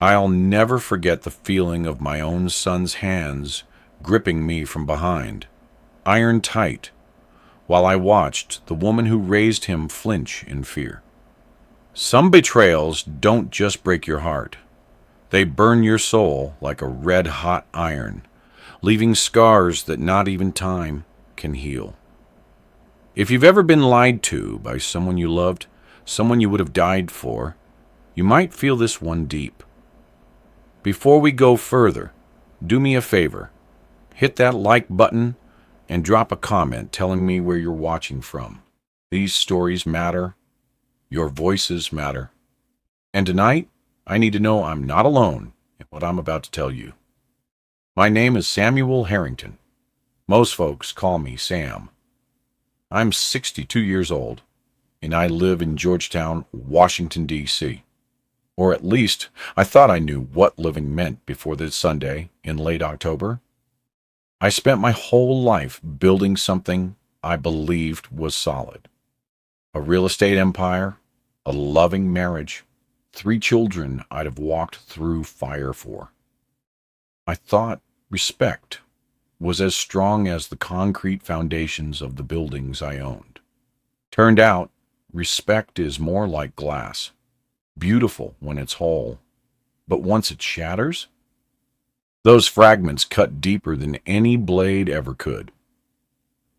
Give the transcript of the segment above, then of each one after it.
I'll never forget the feeling of my own son's hands gripping me from behind, iron tight, while I watched the woman who raised him flinch in fear. Some betrayals don't just break your heart. They burn your soul like a red-hot iron, leaving scars that not even time can heal. If you've ever been lied to by someone you loved, someone you would have died for, you might feel this one deep. Before we go further, do me a favor. Hit that like button and drop a comment telling me where you're watching from. These stories matter. Your voices matter. And tonight, I need to know I'm not alone in what I'm about to tell you. My name is Samuel Harrington. Most folks call me Sam. I'm 62 years old, and I live in Georgetown, Washington, D.C. Or at least, I thought I knew what living meant before this Sunday in late October. I spent my whole life building something I believed was solid. A real estate empire, a loving marriage, 3 children I'd have walked through fire for. I thought respect was as strong as the concrete foundations of the buildings I owned. Turned out, respect is more like glass, beautiful when it's whole, but once it shatters, those fragments cut deeper than any blade ever could.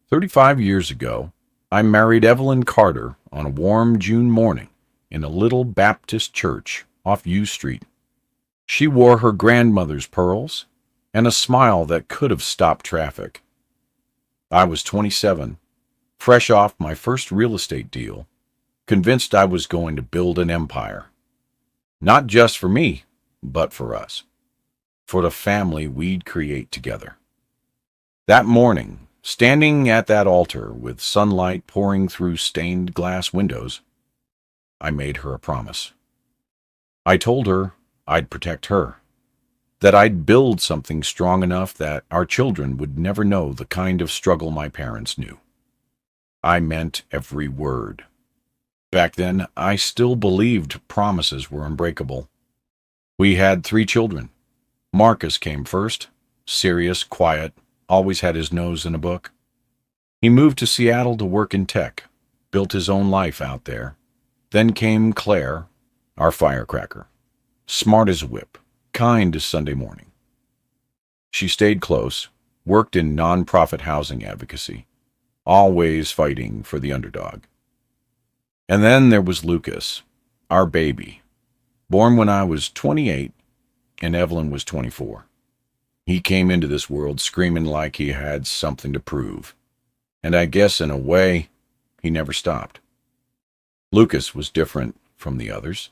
35 years ago, I married Evelyn Carter on a warm June morning in a little Baptist church off U Street. She wore her grandmother's pearls and a smile that could have stopped traffic. I was 27, fresh off my first real estate deal, convinced I was going to build an empire. Not just for me, but for us. For the family we'd create together. That morning, standing at that altar with sunlight pouring through stained glass windows, I made her a promise. I told her I'd protect her, that I'd build something strong enough that our children would never know the kind of struggle my parents knew. I meant every word. Back then, I still believed promises were unbreakable. We had 3 children. Marcus came first, serious, quiet, always had his nose in a book. He moved to Seattle to work in tech, built his own life out there. Then came Claire, our firecracker, smart as a whip, kind as Sunday morning. She stayed close, worked in nonprofit housing advocacy, always fighting for the underdog. And then there was Lucas, our baby, born when I was 28 and Evelyn was 24. He came into this world screaming like he had something to prove, and I guess in a way, he never stopped. Lucas was different from the others.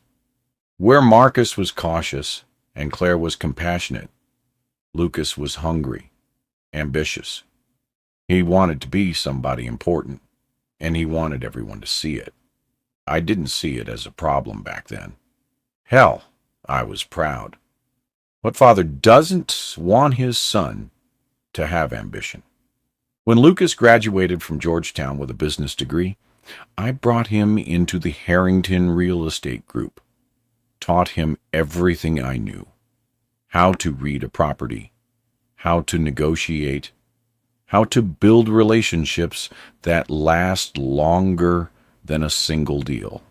Where Marcus was cautious and Claire was compassionate, Lucas was hungry, ambitious. He wanted to be somebody important, and he wanted everyone to see it. I didn't see it as a problem back then. Hell, I was proud. What father doesn't want his son to have ambition? When Lucas graduated from Georgetown with a business degree, I brought him into the Harrington Real Estate Group, taught him everything I knew, how to read a property, how to negotiate, how to build relationships that last longer than a single deal.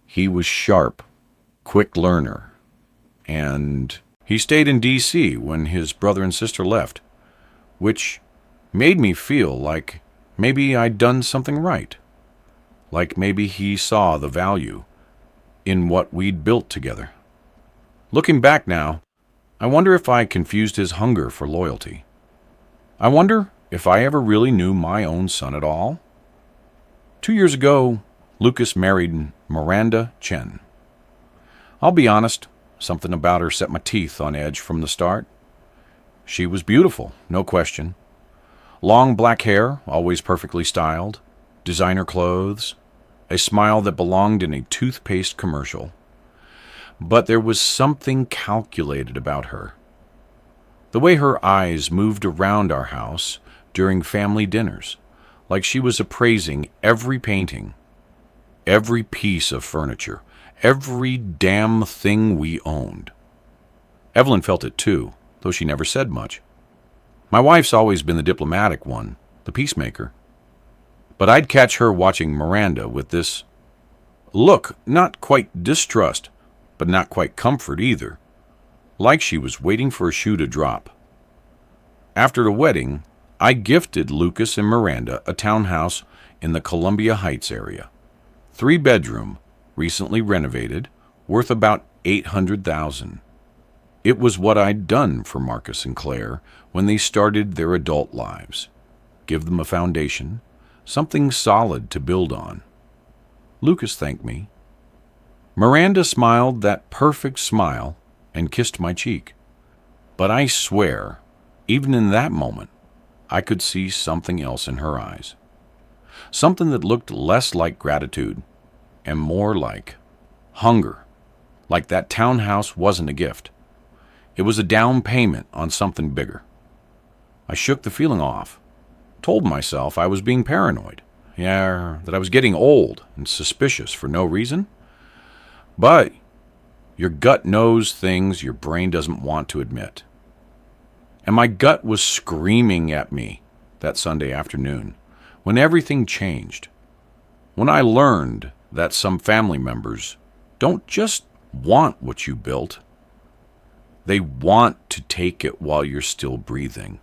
He was sharp, quick learner, and he stayed in D.C. when his brother and sister left, which made me feel like maybe I'd done something right. Like maybe he saw the value in what we'd built together. Looking back now, I wonder if I confused his hunger for loyalty. I wonder if I ever really knew my own son at all. 2 years ago, Lucas married Miranda Chen. I'll be honest, something about her set my teeth on edge from the start. She was beautiful, no question. Long black hair, always perfectly styled, designer clothes, a smile that belonged in a toothpaste commercial. But there was something calculated about her. The way her eyes moved around our house during family dinners, like she was appraising every painting, every piece of furniture, every damn thing we owned. Evelyn felt it too, though she never said much. My wife's always been the diplomatic one, the peacemaker. But I'd catch her watching Miranda with this look, not quite distrust, but not quite comfort either, like she was waiting for a shoe to drop. After the wedding, I gifted Lucas and Miranda a townhouse in the Columbia Heights area. 3-bedroom, recently renovated, worth about $800,000. It was what I'd done for Marcus and Claire when they started their adult lives. Give them a foundation, something solid to build on. Lucas thanked me. Miranda smiled that perfect smile and kissed my cheek. But I swear, even in that moment, I could see something else in her eyes. Something that looked less like gratitude and more like hunger, like that townhouse wasn't a gift. It was a down payment on something bigger. I shook the feeling off, told myself I was being paranoid, that I was getting old and suspicious for no reason. But your gut knows things your brain doesn't want to admit. And my gut was screaming at me that Sunday afternoon when everything changed. When I learned that some family members don't just want what you built, they want to take it while you're still breathing.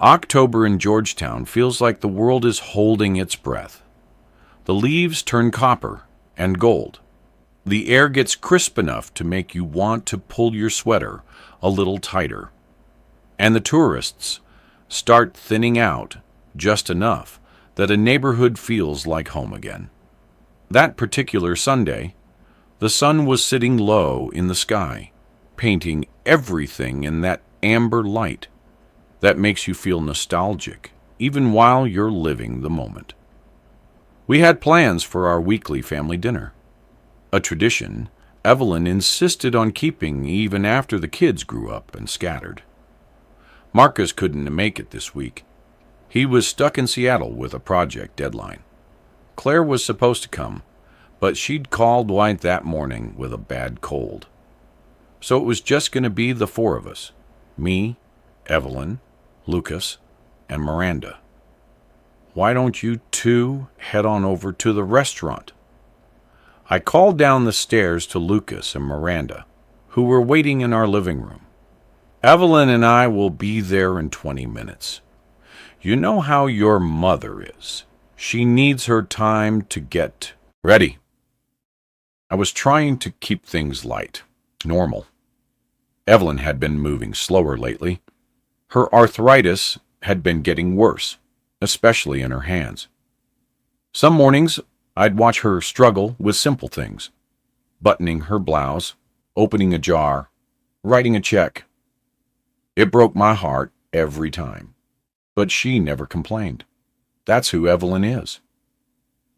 October in Georgetown feels like the world is holding its breath. The leaves turn copper and gold. The air gets crisp enough to make you want to pull your sweater a little tighter. And the tourists start thinning out just enough that a neighborhood feels like home again. That particular Sunday, the sun was sitting low in the sky, painting everything in that amber light that makes you feel nostalgic, even while you're living the moment. We had plans for our weekly family dinner, a tradition Evelyn insisted on keeping even after the kids grew up and scattered. Marcus couldn't make it this week. He was stuck in Seattle with a project deadline. Claire was supposed to come, but she'd called Dwight that morning with a bad cold. So it was just going to be the 4 of us, me, Evelyn, Lucas, and Miranda. Why don't you 2 head on over to the restaurant? I called down the stairs to Lucas and Miranda, who were waiting in our living room. Evelyn and I will be there in 20 minutes. You know how your mother is. She needs her time to get ready. I was trying to keep things light, normal. Evelyn had been moving slower lately. Her arthritis had been getting worse, especially in her hands. Some mornings, I'd watch her struggle with simple things, buttoning her blouse, opening a jar, writing a check. It broke my heart every time, but she never complained. That's who Evelyn is.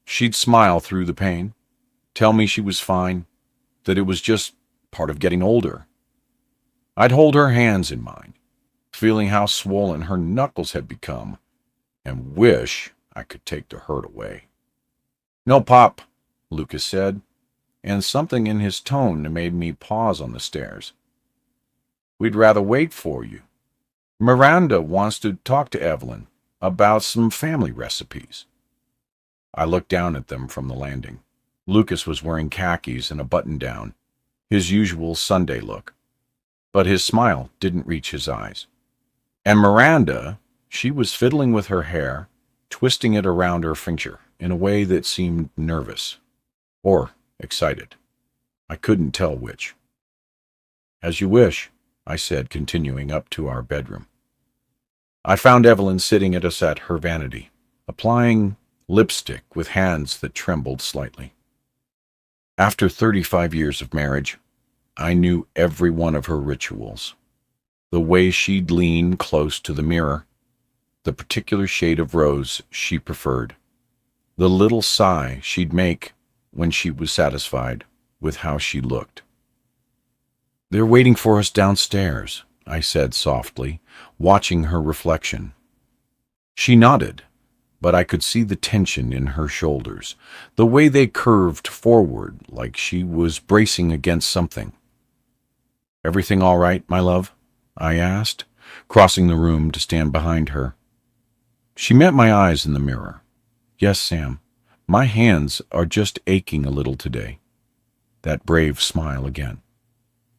She'd smile through the pain, tell me she was fine, that it was just part of getting older. I'd hold her hands in mine, feeling how swollen her knuckles had become, and wish I could take the hurt away. "No, Pop," Lucas said, and something in his tone made me pause on the stairs. "We'd rather wait for you. Miranda wants to talk to Evelyn about some family recipes." I looked down at them from the landing. Lucas was wearing khakis and a button-down, his usual Sunday look, but his smile didn't reach his eyes. And Miranda, she was fiddling with her hair, twisting it around her finger in a way that seemed nervous or excited. I couldn't tell which. "As you wish," I said, continuing up to our bedroom. I found Evelyn sitting at us at her vanity, applying lipstick with hands that trembled slightly. After 35 years of marriage, I knew every one of her rituals. The way she'd lean close to the mirror, the particular shade of rose she preferred, the little sigh she'd make when she was satisfied with how she looked. "They're waiting for us downstairs," I said softly, watching her reflection. She nodded, but I could see the tension in her shoulders, the way they curved forward like she was bracing against something. Everything all right, my love? I asked, crossing the room to stand behind her. She met my eyes in the mirror. Yes, Sam. My hands are just aching a little today. That brave smile again.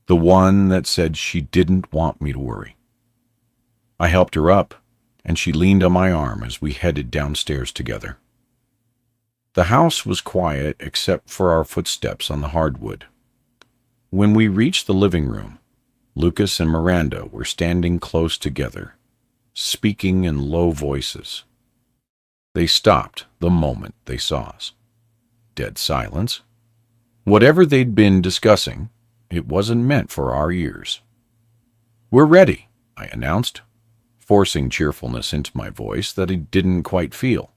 The one that said she didn't want me to worry. I helped her up, and she leaned on my arm as we headed downstairs together. The house was quiet except for our footsteps on the hardwood. When we reached the living room, Lucas and Miranda were standing close together, speaking in low voices. They stopped the moment they saw us. Dead silence. Whatever they'd been discussing, it wasn't meant for our ears. "We're ready," I announced, forcing cheerfulness into my voice that I didn't quite feel.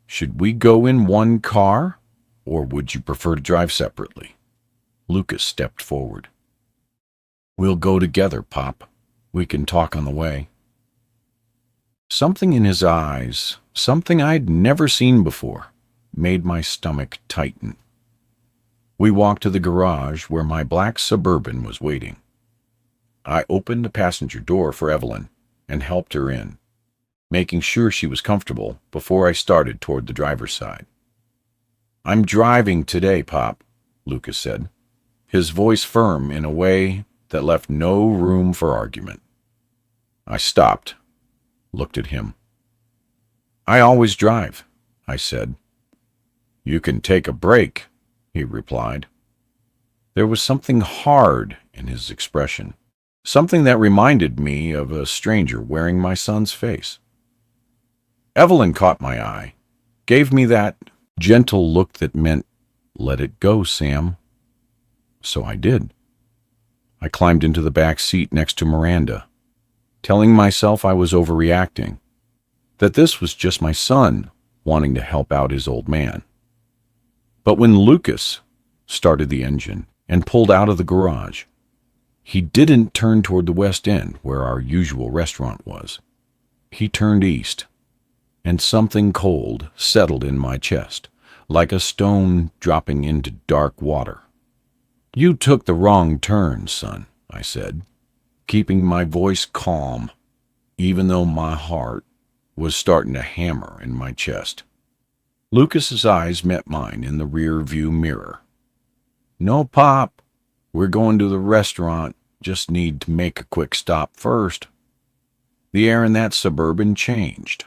"Should we go in one car, or would you prefer to drive separately?" Lucas stepped forward. "We'll go together, Pop. We can talk on the way." Something in his eyes, something I'd never seen before, made my stomach tighten. We walked to the garage where my black Suburban was waiting. I opened the passenger door for Evelyn and helped her in, making sure she was comfortable before I started toward the driver's side. "I'm driving today, Pop," Lucas said, his voice firm in a way that left no room for argument. I stopped, looked at him. "I always drive," I said. "You can take a break," he replied. There was something hard in his expression, something that reminded me of a stranger wearing my son's face. Evelyn caught my eye, gave me that gentle look that meant, "Let it go, Sam." So I did. I climbed into the back seat next to Miranda, telling myself I was overreacting, that this was just my son wanting to help out his old man. But when Lucas started the engine and pulled out of the garage, he didn't turn toward the west end where our usual restaurant was. He turned east, and something cold settled in my chest, like a stone dropping into dark water. "You took the wrong turn, son," I said, keeping my voice calm, even though my heart was starting to hammer in my chest. Lucas's eyes met mine in the rear view mirror. "No, Pop. We're going to the restaurant. Just need to make a quick stop first." The air in that Suburban changed,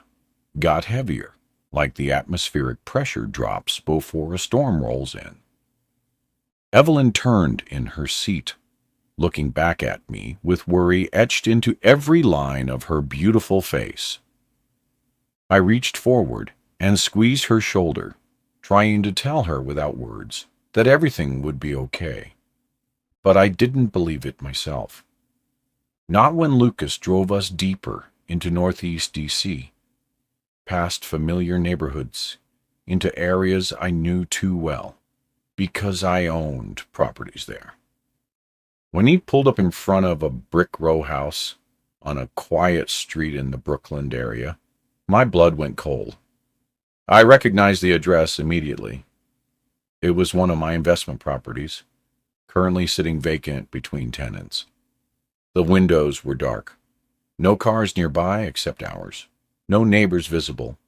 got heavier, like the atmospheric pressure drops before a storm rolls in. Evelyn turned in her seat, looking back at me with worry etched into every line of her beautiful face. I reached forward and squeezed her shoulder, trying to tell her without words that everything would be okay. But I didn't believe it myself. Not when Lucas drove us deeper into Northeast D.C., past familiar neighborhoods, into areas I knew too well, because I owned properties there. When he pulled up in front of a brick row house on a quiet street in the Brooklyn area, my blood went cold. I recognized the address immediately. It was one of my investment properties, currently sitting vacant between tenants. The windows were dark. No cars nearby except ours. No neighbors visible.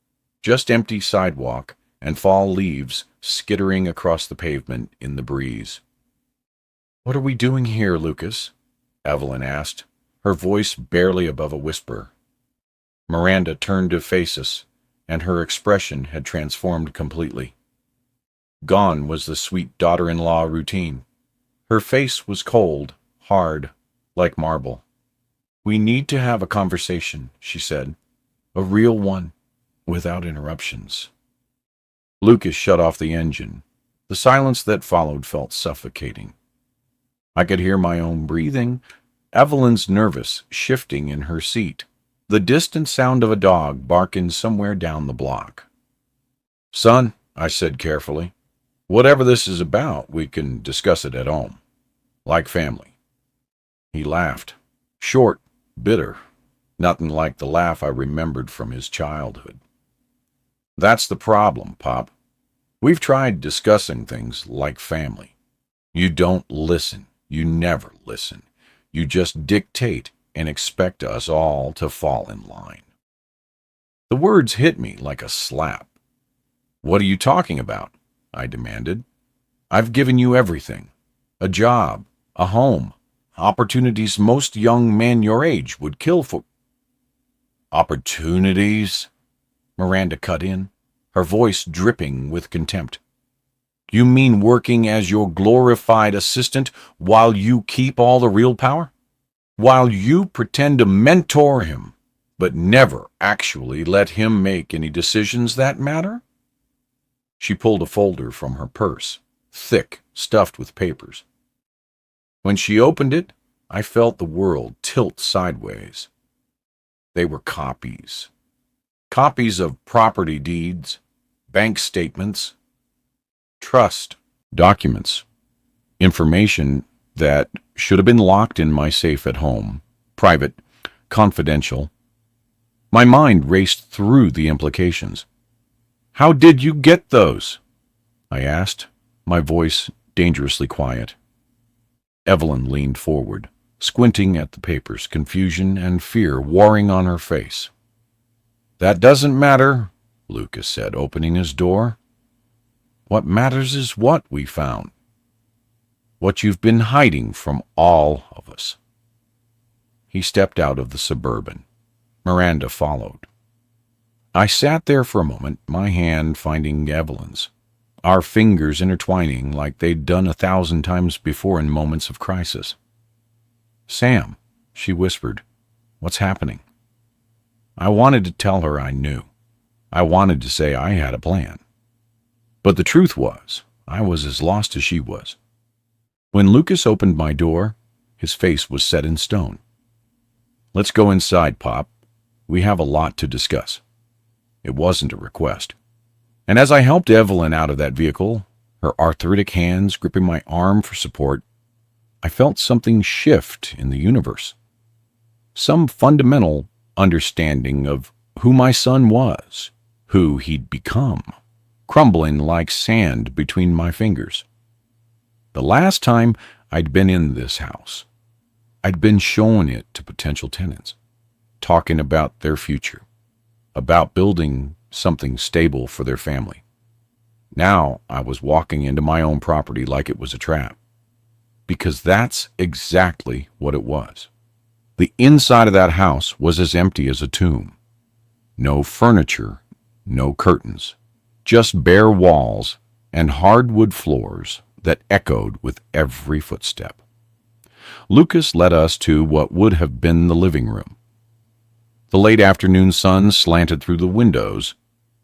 Just empty sidewalk and fall leaves skittering across the pavement in the breeze. "What are we doing here, Lucas?" Evelyn asked, her voice barely above a whisper. Miranda turned to face us, and her expression had transformed completely. Gone was the sweet daughter-in-law routine. Her face was cold, hard, like marble. "We need to have a conversation," she said. "A real one, without interruptions." Lucas shut off the engine. The silence that followed felt suffocating. I could hear my own breathing, Evelyn's nervous shifting in her seat, the distant sound of a dog barking somewhere down the block. "Son," I said carefully, "whatever this is about, we can discuss it at home, like family." He laughed, short, bitter, nothing like the laugh I remembered from his childhood. "That's the problem, Pop. We've tried discussing things like family. You don't listen. You never listen. You just dictate and expect us all to fall in line." The words hit me like a slap. "What are you talking about?" I demanded. "I've given you everything. A job, a home, opportunities most young men your age would kill for." "Opportunities?" Miranda cut in, her voice dripping with contempt. "You mean working as your glorified assistant while you keep all the real power? While you pretend to mentor him, but never actually let him make any decisions that matter?" She pulled a folder from her purse, thick, stuffed with papers. When she opened it, I felt the world tilt sideways. They were copies. Copies of property deeds, bank statements, trust documents, information that should have been locked in my safe at home, private, confidential. My mind raced through the implications. "How did you get those?" I asked, my voice dangerously quiet. Evelyn leaned forward, squinting at the papers, confusion and fear warring on her face. "That doesn't matter," Lucas said, opening his door. "What matters is what we found. What you've been hiding from all of us." He stepped out of the Suburban. Miranda followed. I sat there for a moment, my hand finding Evelyn's, our fingers intertwining like they'd done 1,000 times before in moments of crisis. "Sam," she whispered, "what's happening?" I wanted to tell her I knew. I wanted to say I had a plan. But the truth was, I was as lost as she was. When Lucas opened my door, his face was set in stone. "Let's go inside, Pop. We have a lot to discuss." It wasn't a request. And as I helped Evelyn out of that vehicle, her arthritic hands gripping my arm for support, I felt something shift in the universe. Some fundamental understanding of who my son was, who he'd become, crumbling like sand between my fingers. The last time I'd been in this house, I'd been showing it to potential tenants, talking about their future, about building something stable for their family. Now I was walking into my own property like it was a trap, because that's exactly what it was. The inside of that house was as empty as a tomb. No furniture, no curtains, just bare walls and hardwood floors that echoed with every footstep. Lucas led us to what would have been the living room. The late afternoon sun slanted through the windows,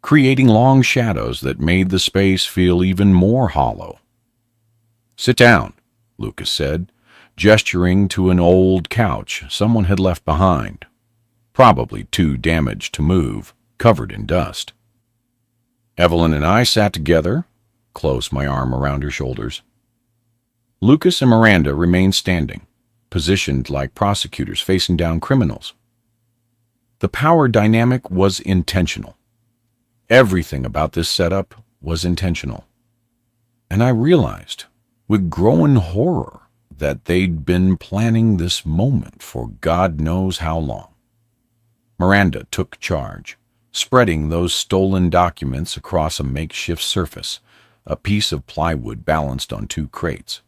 creating long shadows that made the space feel even more hollow. "Sit down," Lucas said, gesturing to an old couch someone had left behind, probably too damaged to move, covered in dust. Evelyn and I sat together, close my arm around her shoulders. Lucas and Miranda remained standing, positioned like prosecutors facing down criminals. The power dynamic was intentional. Everything about this setup was intentional. And I realized, with growing horror, that they'd been planning this moment for God knows how long. Miranda took charge, spreading those stolen documents across a makeshift surface, a piece of plywood balanced on 2 crates.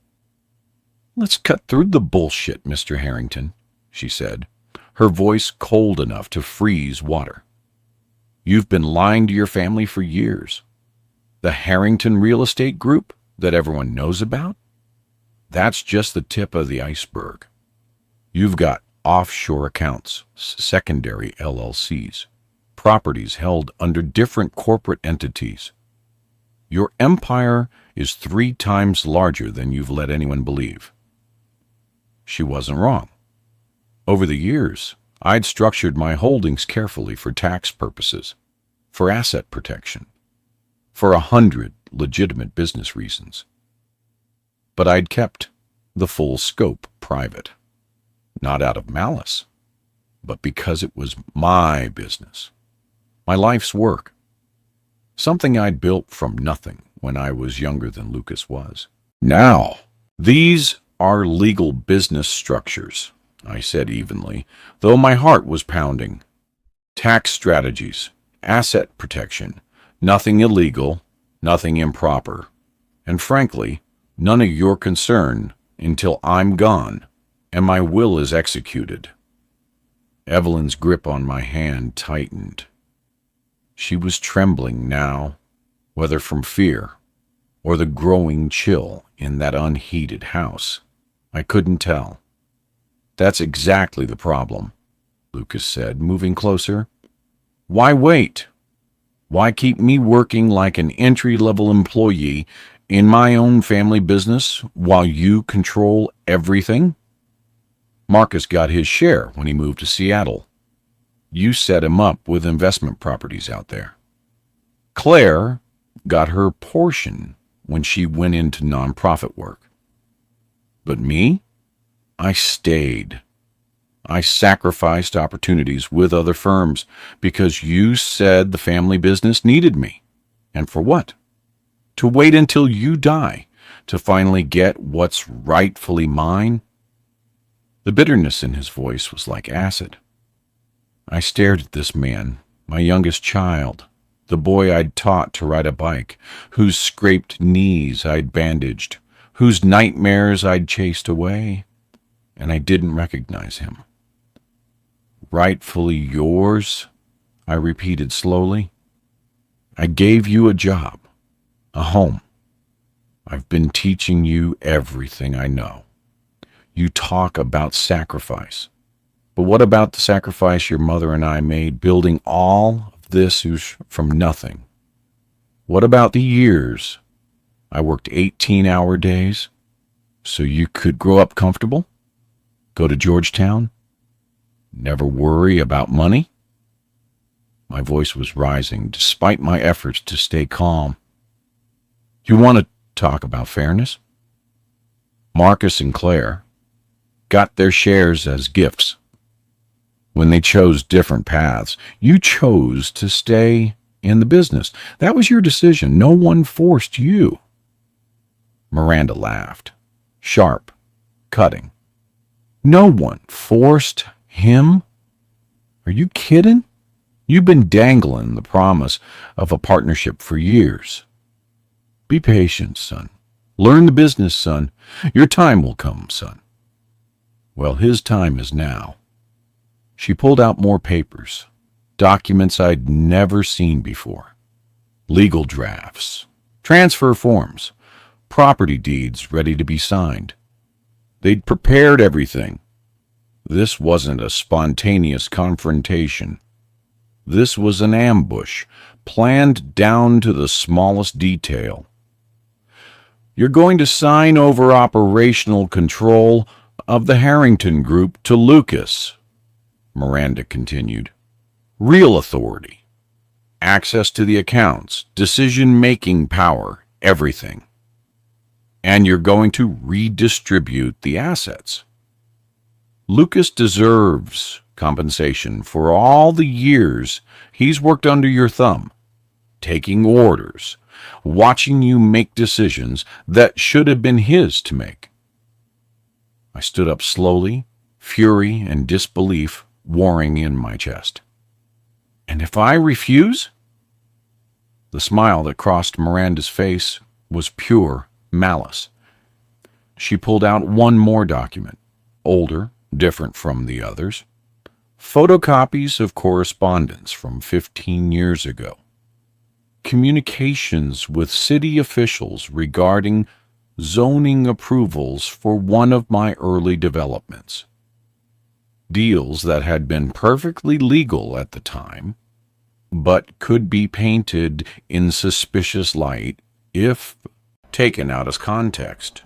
"Let's cut through the bullshit, Mr. Harrington," she said, her voice cold enough to freeze water. "You've been lying to your family for years. The Harrington Real Estate Group that everyone knows about? That's just the tip of the iceberg. You've got offshore accounts, secondary LLCs, properties held under different corporate entities. Your empire is 3 times larger than you've let anyone believe." She wasn't wrong. Over the years, I'd structured my holdings carefully for tax purposes, for asset protection, for 100 legitimate business reasons. But I'd kept the full scope private, not out of malice, but because it was my business, my life's work, something I'd built from nothing when I was younger than Lucas was. Now, these our legal business structures," I said evenly, though my heart was pounding. "Tax strategies, asset protection, nothing illegal, nothing improper, and frankly, none of your concern until I'm gone and my will is executed." Evelyn's grip on my hand tightened. She was trembling now, whether from fear or the growing chill in that unheated house. I couldn't tell. "That's exactly the problem," Lucas said, moving closer. "Why wait? Why keep me working like an entry-level employee in my own family business while you control everything? Marcus got his share when he moved to Seattle. You set him up with investment properties out there. Claire got her portion when she went into nonprofit work. But me? I stayed. I sacrificed opportunities with other firms because you said the family business needed me. And for what? To wait until you die to finally get what's rightfully mine?" The bitterness in his voice was like acid. I stared at this man, my youngest child, the boy I'd taught to ride a bike, whose scraped knees I'd bandaged, whose nightmares I'd chased away, and I didn't recognize him. "Rightfully yours," I repeated slowly. "I gave you a job, a home. I've been teaching you everything I know. You talk about sacrifice. But what about the sacrifice your mother and I made building all of this from nothing? What about the years I worked 18-hour days so you could grow up comfortable, go to Georgetown, never worry about money?" My voice was rising despite my efforts to stay calm. "You want to talk about fairness? Marcus and Claire got their shares as gifts. When they chose different paths, you chose to stay in the business. That was your decision. No one forced you." Miranda laughed, sharp, cutting. "No one forced him? Are you kidding? You've been dangling the promise of a partnership for years. Be patient, son. Learn the business, son. Your time will come, son." Well, his time is now. She pulled out more papers, documents I'd never seen before. Legal drafts, transfer forms, property deeds ready to be signed. They'd prepared everything. This wasn't a spontaneous confrontation. This was an ambush, planned down to the smallest detail. "You're going to sign over operational control of the Harrington Group to Lucas," Miranda continued. "Real authority, access to the accounts, decision-making power, everything. And you're going to redistribute the assets. Lucas deserves compensation for all the years he's worked under your thumb, taking orders, watching you make decisions that should have been his to make." I stood up slowly, fury and disbelief warring in my chest. "And if I refuse?" The smile that crossed Miranda's face was pure malice. She pulled out one more document, older, different from the others. Photocopies of correspondence from 15 years ago. Communications with city officials regarding zoning approvals for one of my early developments. Deals that had been perfectly legal at the time, but could be painted in suspicious light if taken out of context.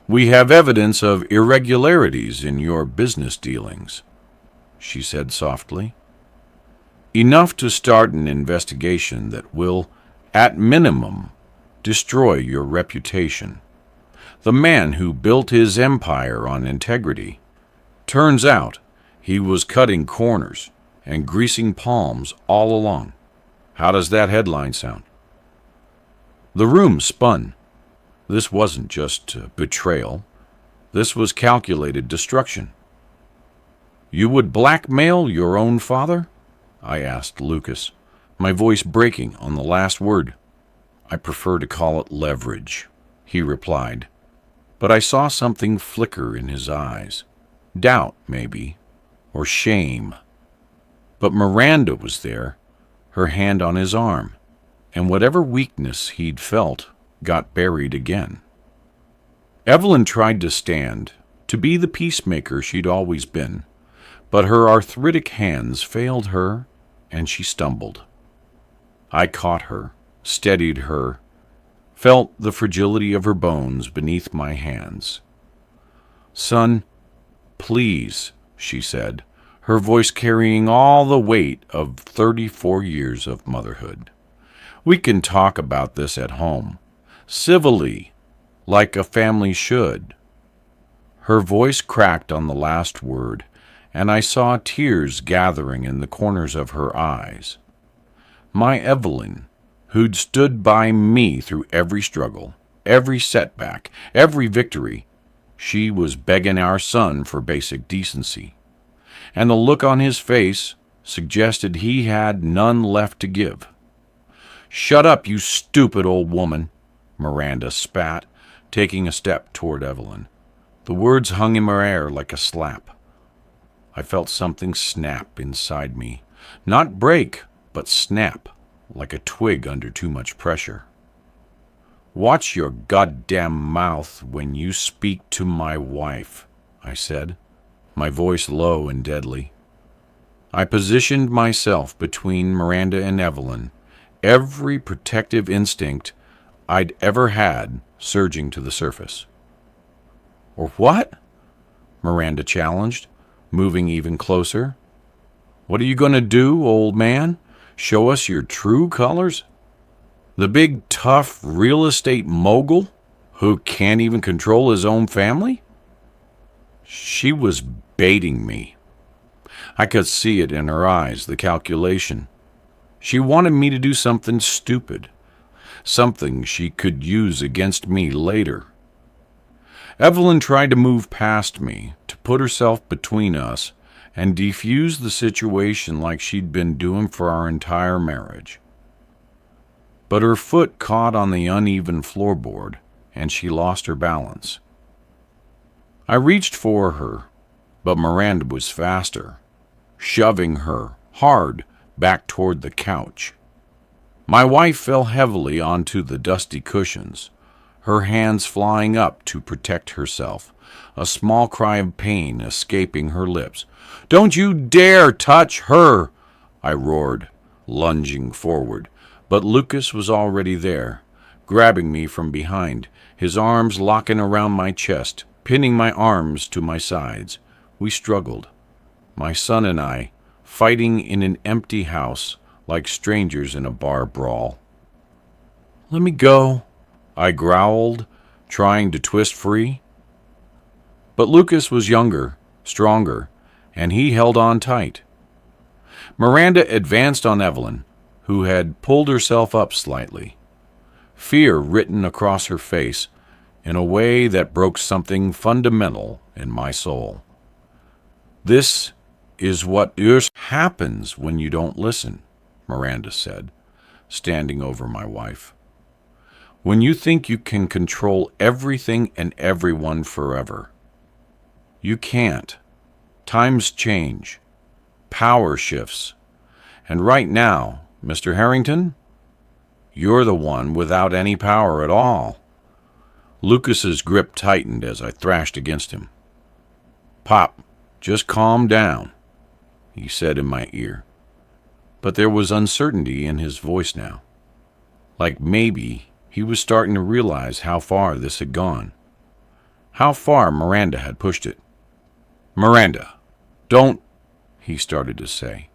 "We have evidence of irregularities in your business dealings," she said softly. "Enough to start an investigation that will, at minimum, destroy your reputation. The man who built his empire on integrity, turns out he was cutting corners and greasing palms all along. How does that headline sound?" The room spun. This wasn't just betrayal. This was calculated destruction. "You would blackmail your own father?" I asked Lucas, my voice breaking on the last word. "I prefer to call it leverage," he replied, but I saw something flicker in his eyes. Doubt, maybe, or shame. But Miranda was there, her hand on his arm, and whatever weakness he'd felt got buried again. Evelyn tried to stand, to be the peacemaker she'd always been, but her arthritic hands failed her, and she stumbled. I caught her, steadied her, felt the fragility of her bones beneath my hands. "Son, please," she said, her voice carrying all the weight of 34 years of motherhood. "We can talk about this at home, civilly, like a family should." Her voice cracked on the last word, and I saw tears gathering in the corners of her eyes. My Evelyn, who'd stood by me through every struggle, every setback, every victory, she was begging our son for basic decency. And the look on his face suggested he had none left to give. "Shut up, you stupid old woman," Miranda spat, taking a step toward Evelyn. The words hung in her air like a slap. I felt something snap inside me. Not break, but snap, like a twig under too much pressure. "Watch your goddamn mouth when you speak to my wife," I said, my voice low and deadly. I positioned myself between Miranda and Evelyn, every protective instinct I'd ever had surging to the surface. "Or what?" Miranda challenged, moving even closer. "What are you going to do, old man? Show us your true colors? The big, tough real estate mogul who can't even control his own family?" She was baiting me. I could see it in her eyes, the calculation. She wanted me to do something stupid, something she could use against me later. Evelyn tried to move past me, to put herself between us, and defuse the situation like she'd been doing for our entire marriage. But her foot caught on the uneven floorboard, and she lost her balance. I reached for her, but Miranda was faster, shoving her hard back toward the couch. My wife fell heavily onto the dusty cushions, her hands flying up to protect herself, a small cry of pain escaping her lips. "Don't you dare touch her!" I roared, lunging forward, but Lucas was already there, grabbing me from behind, his arms locking around my chest, pinning my arms to my sides. We struggled, my son and I, fighting in an empty house like strangers in a bar brawl. "Let me go," I growled, trying to twist free. But Lucas was younger, stronger, and he held on tight. Miranda advanced on Evelyn, who had pulled herself up slightly, fear written across her face in a way that broke something fundamental in my soul. "This is what happens when you don't listen," Miranda said, standing over my wife. "When you think you can control everything and everyone forever. You can't. Times change. Power shifts. And right now, Mr. Harrington, you're the one without any power at all." Lucas's grip tightened as I thrashed against him. "Pop, just calm down," he said in my ear. But there was uncertainty in his voice now. Like maybe he was starting to realize how far this had gone. How far Miranda had pushed it. "Miranda, don't," he started to say.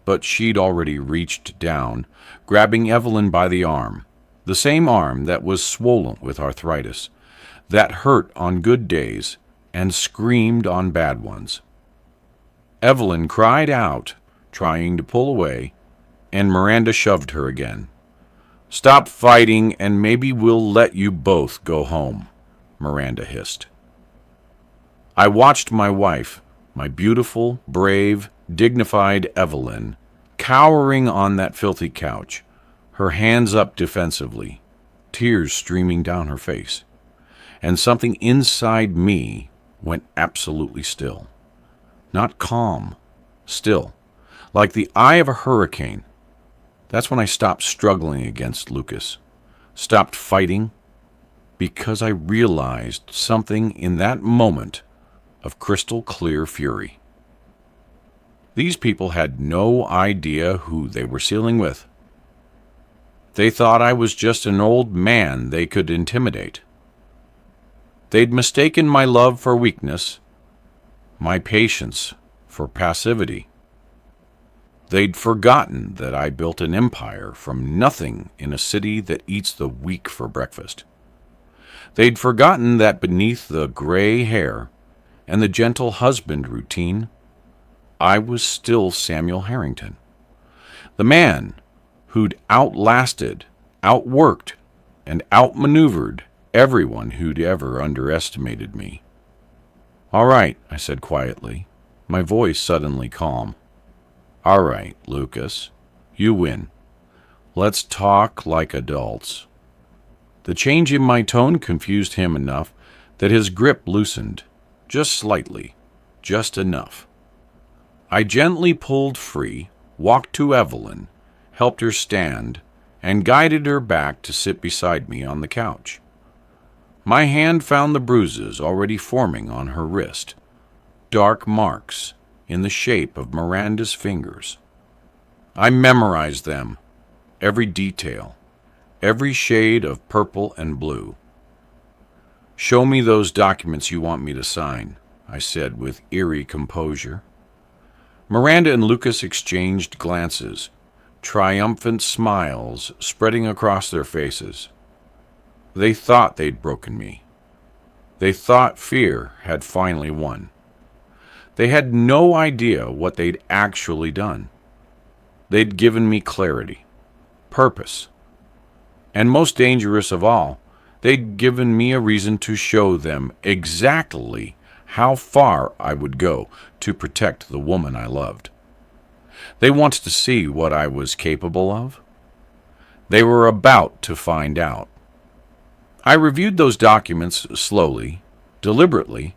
But she'd already reached down, grabbing Evelyn by the arm, the same arm that was swollen with arthritis, that hurt on good days and screamed on bad ones. Evelyn cried out, trying to pull away, and Miranda shoved her again. "Stop fighting, and maybe we'll let you both go home," Miranda hissed. I watched my wife, my beautiful, brave, dignified Evelyn, cowering on that filthy couch, her hands up defensively, tears streaming down her face, and something inside me went absolutely still. Not calm, still, like the eye of a hurricane. That's when I stopped struggling against Lucas, stopped fighting, because I realized something in that moment of crystal clear fury. These people had no idea who they were sealing with. They thought I was just an old man they could intimidate. They'd mistaken my love for weakness, my patience for passivity. They'd forgotten that I built an empire from nothing in a city that eats the weak for breakfast. They'd forgotten that beneath the gray hair and the gentle husband routine, I was still Samuel Harrington, the man who'd outlasted, outworked, and outmaneuvered everyone who'd ever underestimated me. "All right," I said quietly, my voice suddenly calm. "All right, Lucas, you win. Let's talk like adults." The change in my tone confused him enough that his grip loosened, just slightly, just enough. I gently pulled free, walked to Evelyn, helped her stand, and guided her back to sit beside me on the couch. My hand found the bruises already forming on her wrist, dark marks in the shape of Miranda's fingers. I memorized them, every detail, every shade of purple and blue. "Show me those documents you want me to sign," I said with eerie composure. Miranda and Lucas exchanged glances, triumphant smiles spreading across their faces. They thought they'd broken me. They thought fear had finally won. They had no idea what they'd actually done. They'd given me clarity, purpose, and most dangerous of all, they'd given me a reason to show them exactly how far I would go to protect the woman I loved. They wanted to see what I was capable of. They were about to find out. I reviewed those documents slowly, deliberately,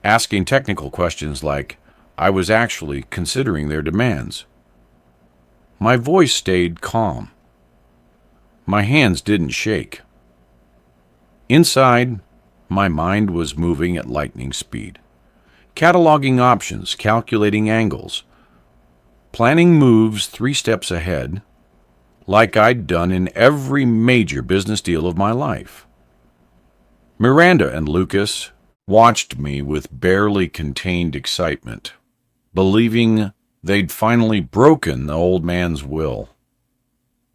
asking technical questions like I was actually considering their demands. My voice stayed calm. My hands didn't shake. Inside, my mind was moving at lightning speed, cataloging options, calculating angles, planning moves 3 steps ahead, like I'd done in every major business deal of my life. Miranda and Lucas watched me with barely contained excitement, believing they'd finally broken the old man's will.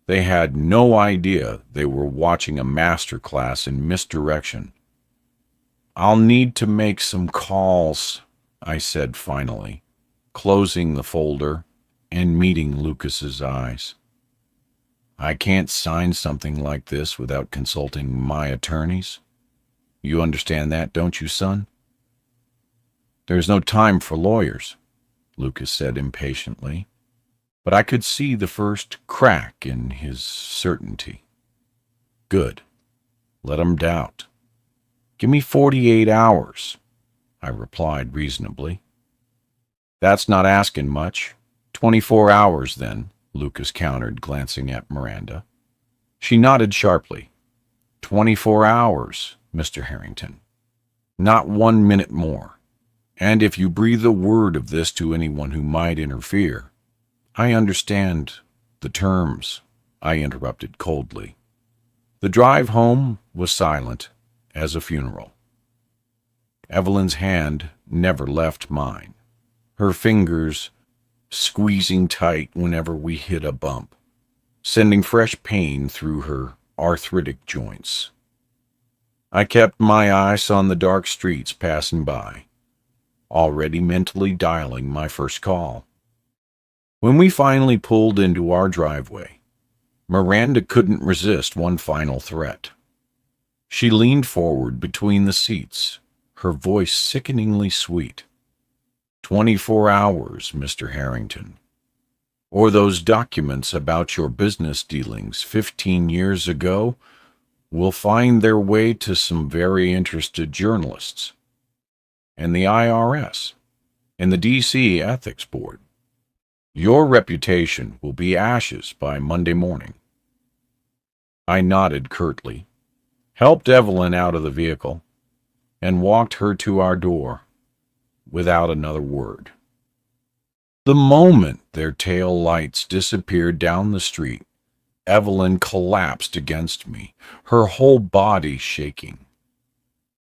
They had no idea they were watching a masterclass in misdirection. "I'll need to make some calls," I said finally, closing the folder and meeting Lucas's eyes. "I can't sign something like this without consulting my attorneys. You understand that, don't you, son?" "There's no time for lawyers," Lucas said impatiently, but I could see the first crack in his certainty. "Good. Let 'em doubt. Give me 48 hours, I replied reasonably. "That's not asking much. 24 hours, then," Lucas countered, glancing at Miranda. She nodded sharply. 24 hours, Mr. Harrington. Not 1 minute more. And if you breathe a word of this to anyone who might interfere—" "I understand the terms," I interrupted coldly. The drive home was silent as a funeral. Evelyn's hand never left mine, her fingers squeezing tight whenever we hit a bump, sending fresh pain through her arthritic joints. I kept my eyes on the dark streets passing by, already mentally dialing my first call. When we finally pulled into our driveway, Miranda couldn't resist one final threat. She leaned forward between the seats, her voice sickeningly sweet. 24 hours, Mr. Harrington. Or those documents about your business dealings 15 years ago will find their way to some very interested journalists, and the IRS, and the D.C. Ethics Board. Your reputation will be ashes by Monday morning. I nodded curtly, helped Evelyn out of the vehicle, and walked her to our door without another word. The moment their tail lights disappeared down the street, Evelyn collapsed against me, her whole body shaking.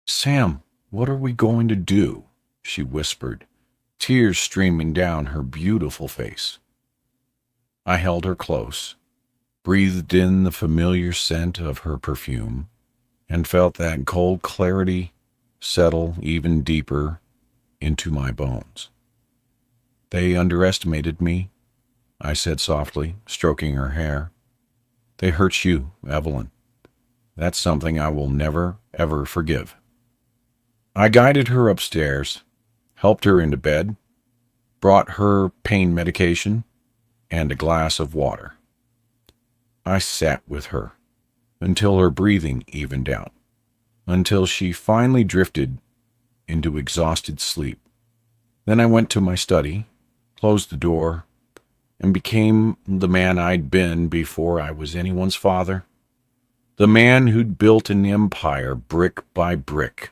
"Sam, what are we going to do?" she whispered, tears streaming down her beautiful face. I held her close, breathed in the familiar scent of her perfume, and felt that cold clarity settle even deeper into my bones. "They underestimated me," I said softly, stroking her hair. "They hurt you, Evelyn. That's something I will never, ever forgive." I guided her upstairs, helped her into bed, brought her pain medication, and a glass of water. I sat with her until her breathing evened out, until she finally drifted into exhausted sleep. Then I went to my study, closed the door, and became the man I'd been before I was anyone's father. The man who'd built an empire brick by brick,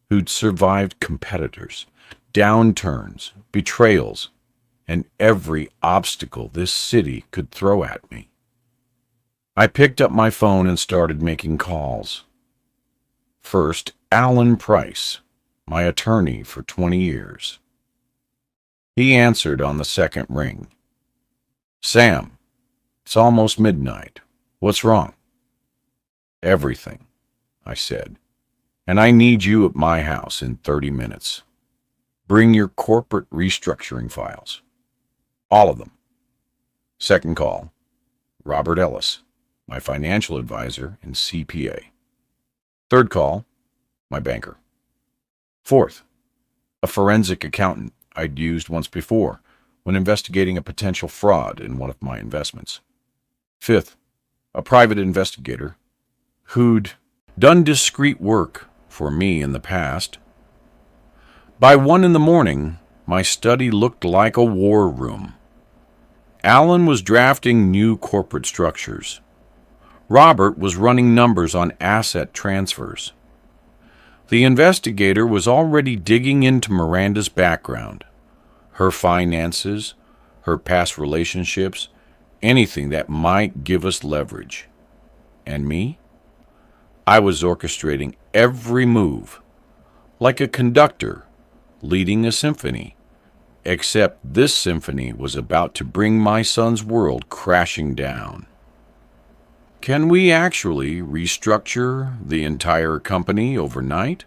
who'd survived competitors, downturns, betrayals, and every obstacle this city could throw at me. I picked up my phone and started making calls. First, Alan Price, my attorney for 20 years. He answered on the second ring. "Sam, it's almost midnight. What's wrong?" "Everything," I said, "and I need you at my house in 30 minutes. Bring your corporate restructuring files. All of them." Second call, Robert Ellis, my financial advisor and CPA. Third call, my banker. Fourth, a forensic accountant I'd used once before when investigating a potential fraud in one of my investments. Fifth, a private investigator who'd done discreet work for me in the past. By 1 a.m, my study looked like a war room. Alan was drafting new corporate structures. Robert was running numbers on asset transfers. The investigator was already digging into Miranda's background, her finances, her past relationships, anything that might give us leverage. And me? I was orchestrating every move, like a conductor leading a symphony, except this symphony was about to bring my son's world crashing down. "Can we actually restructure the entire company overnight?"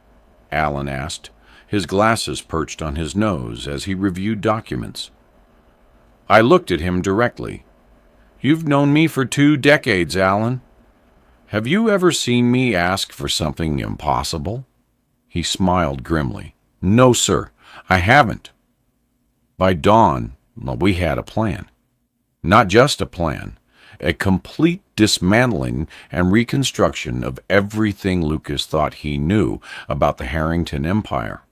Alan asked, his glasses perched on his nose as he reviewed documents. I looked at him directly. "You've known me for 2 decades, Alan. Have you ever seen me ask for something impossible?" He smiled grimly. "No, sir, I haven't." By dawn, we had a plan. Not just a plan, a complete dismantling and reconstruction of everything Lucas thought he knew about the Harrington Empire.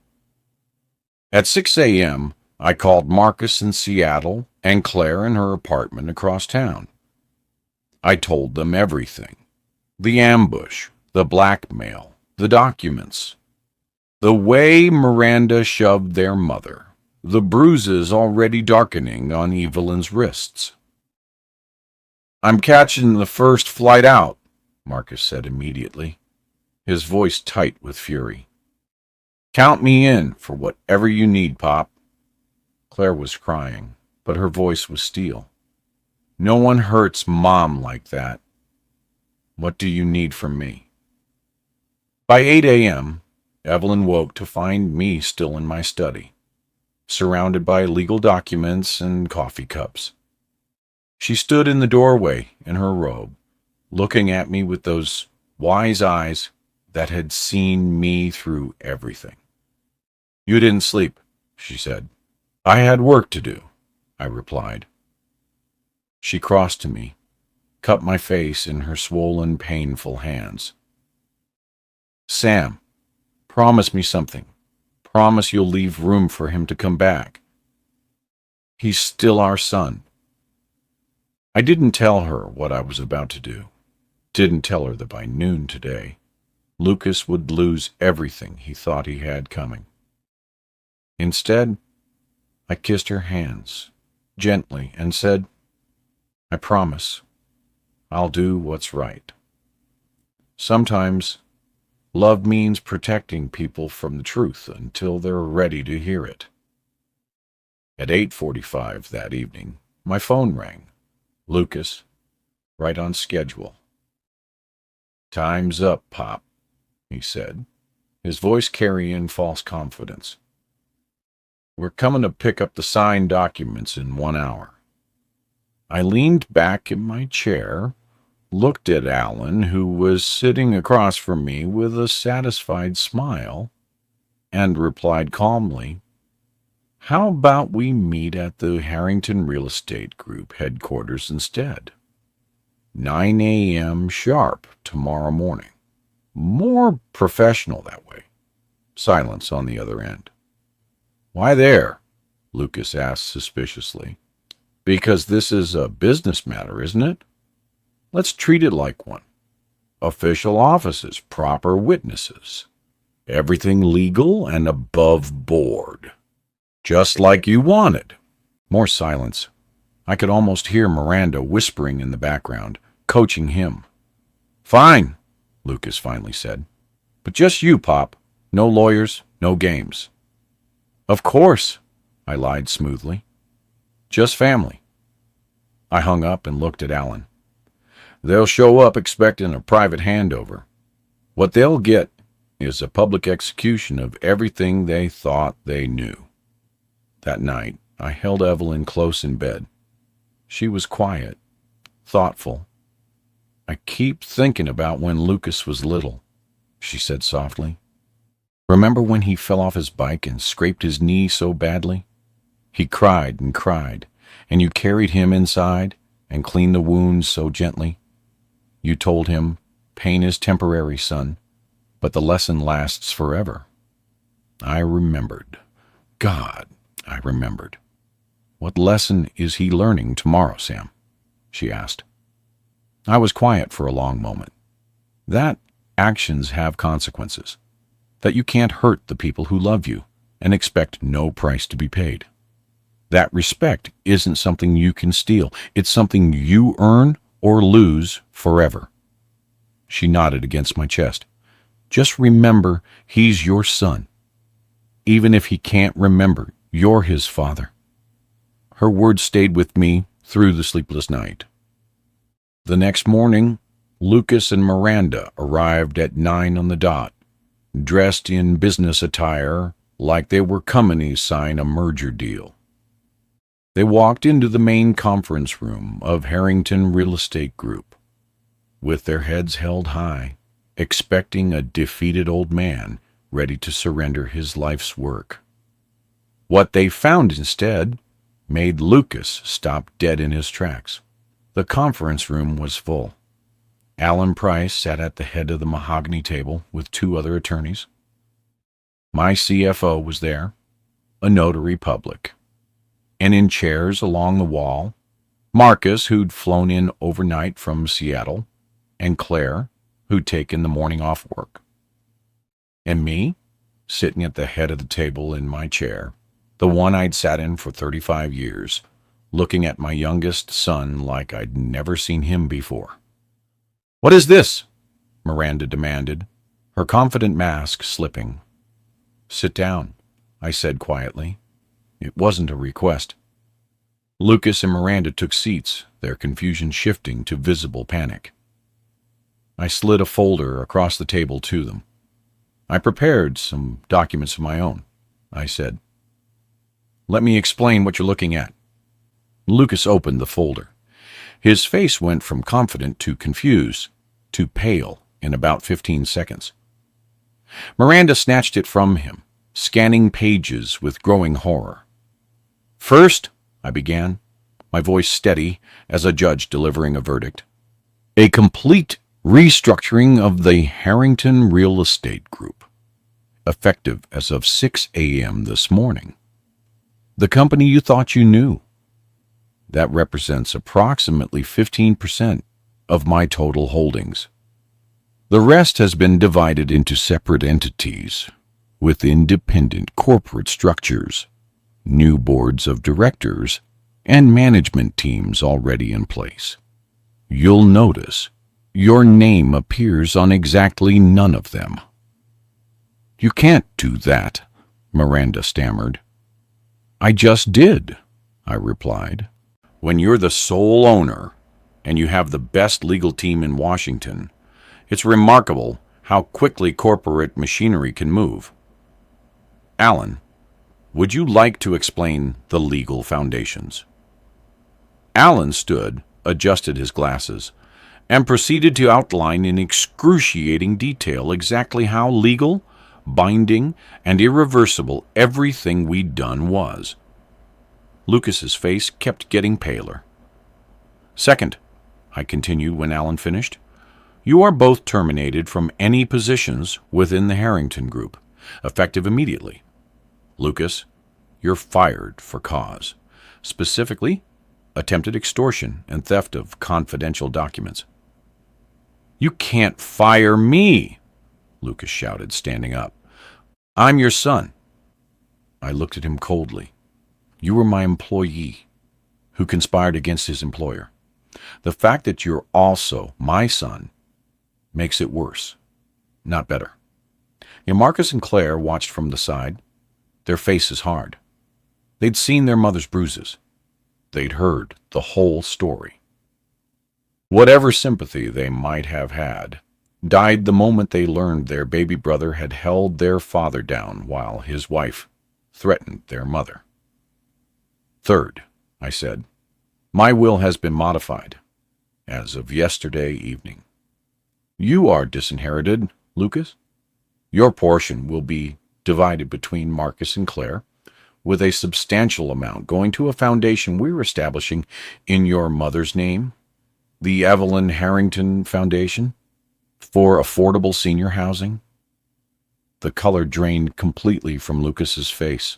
At 6 a.m., I called Marcus in Seattle and Claire in her apartment across town. I told them everything. The ambush, the blackmail, the documents, the way Miranda shoved their mother, the bruises already darkening on Evelyn's wrists. "I'm catching the first flight out," Marcus said immediately, his voice tight with fury. "Count me in for whatever you need, Pop." Claire was crying, but her voice was steel. "No one hurts Mom like that. What do you need from me?" By 8 a.m., Evelyn woke to find me still in my study, surrounded by legal documents and coffee cups. She stood in the doorway in her robe, looking at me with those wise eyes that had seen me through everything. You didn't sleep, she said. I had work to do, I replied. She crossed to me, cupped my face in her swollen, painful hands. Sam, promise me something. Promise you'll leave room for him to come back. He's still our son. I didn't tell her what I was about to do. Didn't tell her that by noon today, Lucas would lose everything he thought he had coming. Instead, I kissed her hands, gently, and said, I promise, I'll do what's right. Sometimes, love means protecting people from the truth until they're ready to hear it. At 8:45 that evening, my phone rang. Lucas, right on schedule. Time's up, Pop, he said, his voice carrying false confidence. We're coming to pick up the signed documents in 1 hour. I leaned back in my chair, looked at Alan, who was sitting across from me with a satisfied smile, and replied calmly, How about we meet at the Harrington Real Estate Group headquarters instead? 9 a.m. sharp tomorrow morning. More professional that way. Silence on the other end. Why there? Lucas asked suspiciously. Because this is a business matter, isn't it? Let's treat it like one. Official offices, proper witnesses. Everything legal and above board. Just like you wanted. More silence. I could almost hear Miranda whispering in the background, coaching him. Fine, Lucas finally said. But just you, Pop. No lawyers, no games. Of course, I lied smoothly. Just family. I hung up and looked at Alan. They'll show up expecting a private handover. What they'll get is a public execution of everything they thought they knew. That night, I held Evelyn close in bed. She was quiet, thoughtful. I keep thinking about when Lucas was little, she said softly. Remember when he fell off his bike and scraped his knee so badly? He cried, and you carried him inside and cleaned the wounds so gently. You told him, pain is temporary, son, but the lesson lasts forever. I remembered. God, I remembered. What lesson is he learning tomorrow, Sam? She asked. I was quiet for a long moment. That actions have consequences. That you can't hurt the people who love you and expect no price to be paid. That respect isn't something you can steal. It's something you earn or lose forever. She nodded against my chest. Just remember he's your son. Even if he can't remember, you're his father. Her words stayed with me through the sleepless night. The next morning, Lucas and Miranda arrived at 9 on the dot, dressed in business attire like they were coming to sign a merger deal. They walked into the main conference room of Harrington Real Estate Group, with their heads held high, expecting a defeated old man ready to surrender his life's work. What they found instead made Lucas stop dead in his tracks. The conference room was full. Alan Price sat at the head of the mahogany table with 2 other attorneys. My CFO was there, a notary public. And in chairs along the wall, Marcus, who'd flown in overnight from Seattle, and Claire, who'd taken the morning off work. And me, sitting at the head of the table in my chair, the one I'd sat in for 35 years, looking at my youngest son like I'd never seen him before. What is this? Miranda demanded, her confident mask slipping. Sit down, I said quietly. It wasn't a request. Lucas and Miranda took seats, their confusion shifting to visible panic. I slid a folder across the table to them. I prepared some documents of my own, I said. Let me explain what you're looking at. Lucas opened the folder. His face went from confident to confused to pale in about 15 seconds. Miranda snatched it from him, scanning pages with growing horror. "First," I began, my voice steady as a judge delivering a verdict, "a complete restructuring of the Harrington Real Estate Group, effective as of 6 a.m. this morning. The company you thought you knew. That represents approximately 15% of my total holdings. The rest has been divided into separate entities with independent corporate structures, new boards of directors, and management teams already in place. You'll notice your name appears on exactly none of them." "You can't do that," Miranda stammered. "I just did," I replied. "When you're the sole owner and you have the best legal team in Washington, it's remarkable how quickly corporate machinery can move. Alan, would you like to explain the legal foundations?" Alan stood, adjusted his glasses, and proceeded to outline in excruciating detail exactly how legal, binding, and irreversible everything we'd done was. Lucas's face kept getting paler. "Second," I continued when Alan finished, "you are both terminated from any positions within the Harrington Group, effective immediately. Lucas, you're fired for cause, specifically attempted extortion and theft of confidential documents." "You can't fire me," Lucas shouted, standing up. "I'm your son." I looked at him coldly. "You were my employee who conspired against his employer. The fact that you're also my son makes it worse, not better." Marcus and Claire watched from the side, their faces hard. They'd seen their mother's bruises. They'd heard the whole story. Whatever sympathy they might have had died the moment they learned their baby brother had held their father down while his wife threatened their mother. "Third," I said, "my will has been modified as of yesterday evening. You are disinherited, Lucas. Your portion will be divided between Marcus and Claire, with a substantial amount going to a foundation we're establishing in your mother's name, the Evelyn Harrington Foundation, for affordable senior housing." The color drained completely from Lucas's face.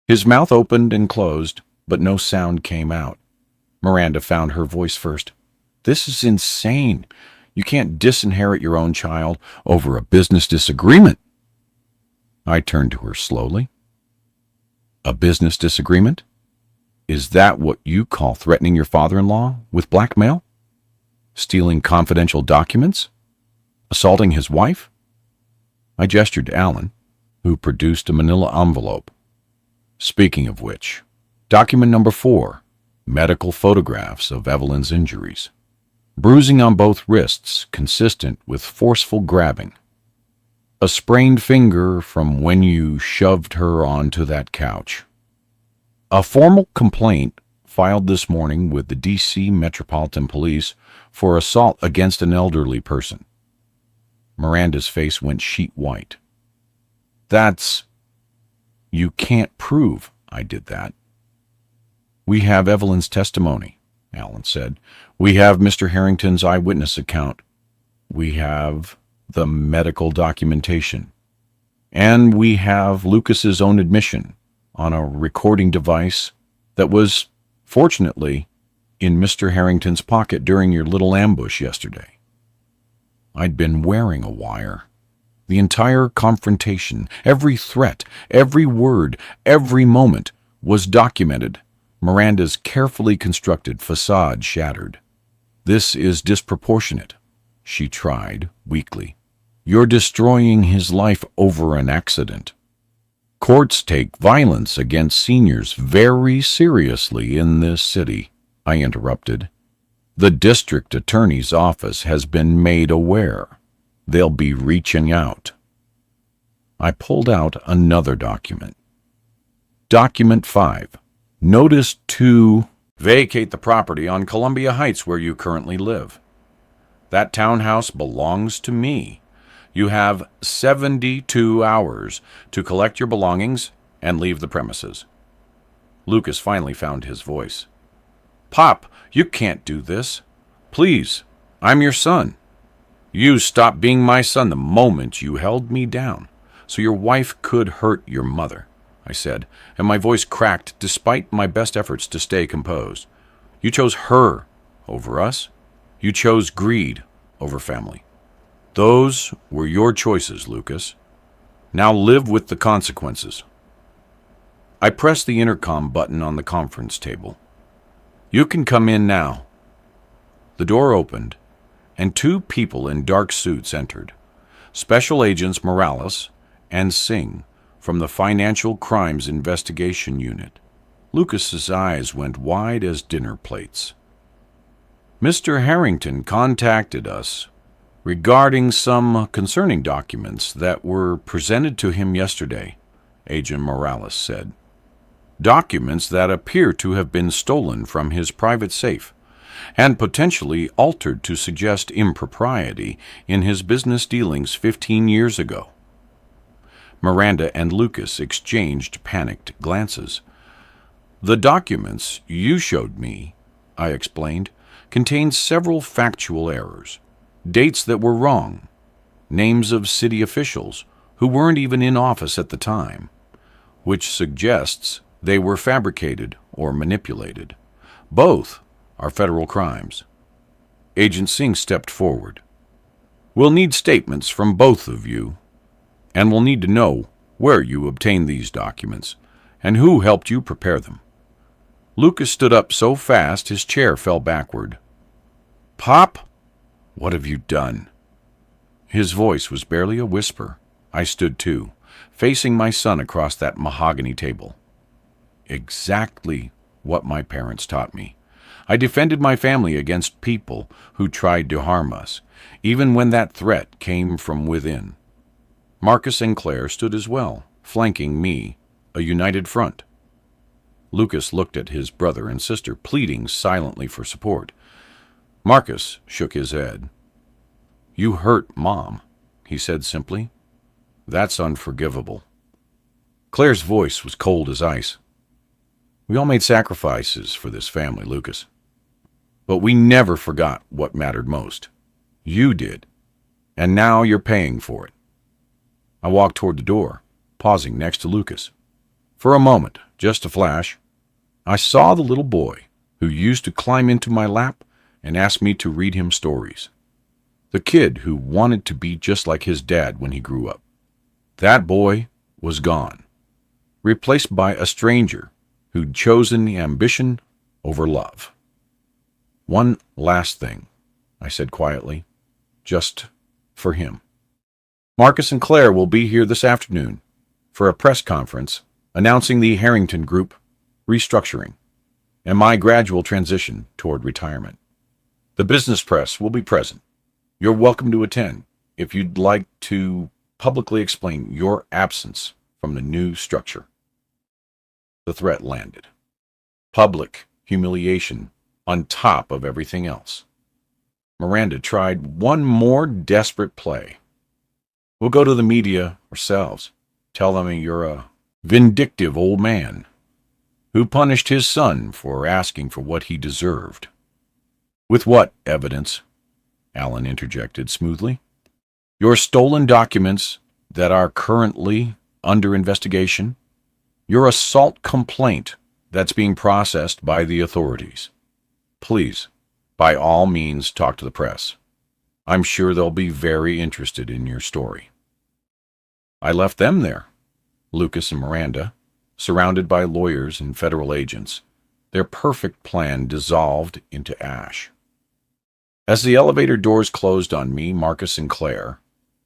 His mouth opened and closed, but no sound came out. Miranda found her voice first. "This is insane. You can't disinherit your own child over a business disagreement." I turned to her slowly. "A business disagreement? Is that what you call threatening your father-in-law with blackmail? Stealing confidential documents? Assaulting his wife?" I gestured to Alan, who produced a manila envelope. "Speaking of which, document number 4, medical photographs of Evelyn's injuries. Bruising on both wrists consistent with forceful grabbing. A sprained finger from when you shoved her onto that couch. A formal complaint filed this morning with the D.C. Metropolitan Police for assault against an elderly person." Miranda's face went sheet white. "That's... You can't prove I did that." "We have Evelyn's testimony," Alan said. "We have Mr. Harrington's eyewitness account. We have the medical documentation. And we have Lucas's own admission on a recording device that was, fortunately, in Mr. Harrington's pocket during your little ambush yesterday." I'd been wearing a wire. The entire confrontation, every threat, every word, every moment was documented. Miranda's carefully constructed facade shattered. "This is disproportionate," she tried, weakly. "You're destroying his life over an accident. Courts take violence against seniors very seriously in this city," I interrupted. "The district attorney's office has been made aware. They'll be reaching out." I pulled out another document. Document 5. Notice to vacate the property on Columbia Heights where you currently live. That townhouse belongs to me. You have 72 hours to collect your belongings and leave the premises. Lucas finally found his voice. Pop, you can't do this. Please, I'm your son. You stopped being my son the moment you held me down, so your wife could hurt your mother, I said, and my voice cracked despite my best efforts to stay composed. You chose her over us. You chose greed over family. Those were your choices, Lucas. Now live with the consequences. I pressed the intercom button on the conference table. You can come in now. The door opened, and two people in dark suits entered. Special Agents Morales and Singh from the Financial Crimes Investigation Unit. Lucas's eyes went wide as dinner plates. Mr. Harrington contacted us regarding some concerning documents that were presented to him yesterday, Agent Morales said. Documents that appear to have been stolen from his private safe and potentially altered to suggest impropriety in his business dealings 15 years ago. Miranda and Lucas exchanged panicked glances. The documents you showed me, I explained, contained several factual errors, dates that were wrong, names of city officials who weren't even in office at the time, which suggests they were fabricated or manipulated. Both are federal crimes. Agent Singh stepped forward. We'll need statements from both of you, and we'll need to know where you obtained these documents and who helped you prepare them. Lucas stood up so fast his chair fell backward. Pop, what have you done? His voice was barely a whisper. I stood too, facing my son across that mahogany table. Exactly what my parents taught me. I defended my family against people who tried to harm us, even when that threat came from within. Marcus and Claire stood as well, flanking me, a united front. Lucas looked at his brother and sister, pleading silently for support. Marcus shook his head. You hurt Mom, he said simply. That's unforgivable. Claire's voice was cold as ice. We all made sacrifices for this family, Lucas. But we never forgot what mattered most. You did. And now you're paying for it. I walked toward the door, pausing next to Lucas. For a moment, just a flash, I saw the little boy who used to climb into my lap and ask me to read him stories. The kid who wanted to be just like his dad when he grew up. That boy was gone, replaced by a stranger who'd chosen ambition over love. One last thing, I said quietly, just for him. Marcus and Claire will be here this afternoon for a press conference announcing the Harrington Group restructuring and my gradual transition toward retirement. The business press will be present. You're welcome to attend if you'd like to publicly explain your absence from the new structure. The threat landed. Public humiliation on top of everything else. Miranda tried one more desperate play. We'll go to the media ourselves. Tell them you're a vindictive old man who punished his son for asking for what he deserved. With what evidence? Alan interjected smoothly. Your stolen documents that are currently under investigation. Your assault complaint that's being processed by the authorities. Please, by all means, talk to the press. I'm sure they'll be very interested in your story. I left them there, Lucas and Miranda, surrounded by lawyers and federal agents, their perfect plan dissolved into ash. As the elevator doors closed on me, Marcus and Claire,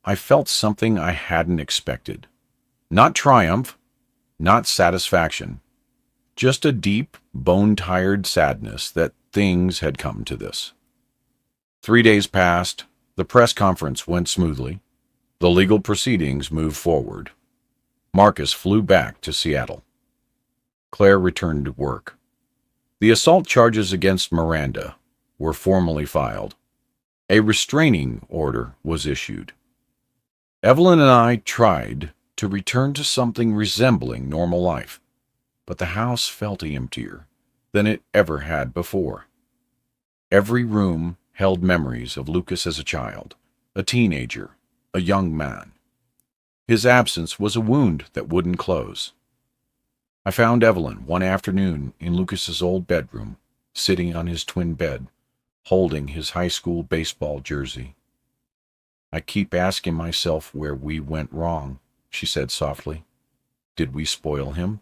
I felt something I hadn't expected. Not triumph, not satisfaction, just a deep, bone-tired sadness that things had come to this. 3 days passed, the press conference went smoothly, the legal proceedings moved forward. Marcus flew back to Seattle. Claire returned to work. The assault charges against Miranda were formally filed. A restraining order was issued. Evelyn and I tried to return to something resembling normal life, but the house felt emptier than it ever had before. Every room held memories of Lucas as a child, a teenager, a young man. His absence was a wound that wouldn't close. I found Evelyn one afternoon in Lucas's old bedroom, sitting on his twin bed, holding his high school baseball jersey. "I keep asking myself where we went wrong," she said softly. "Did we spoil him?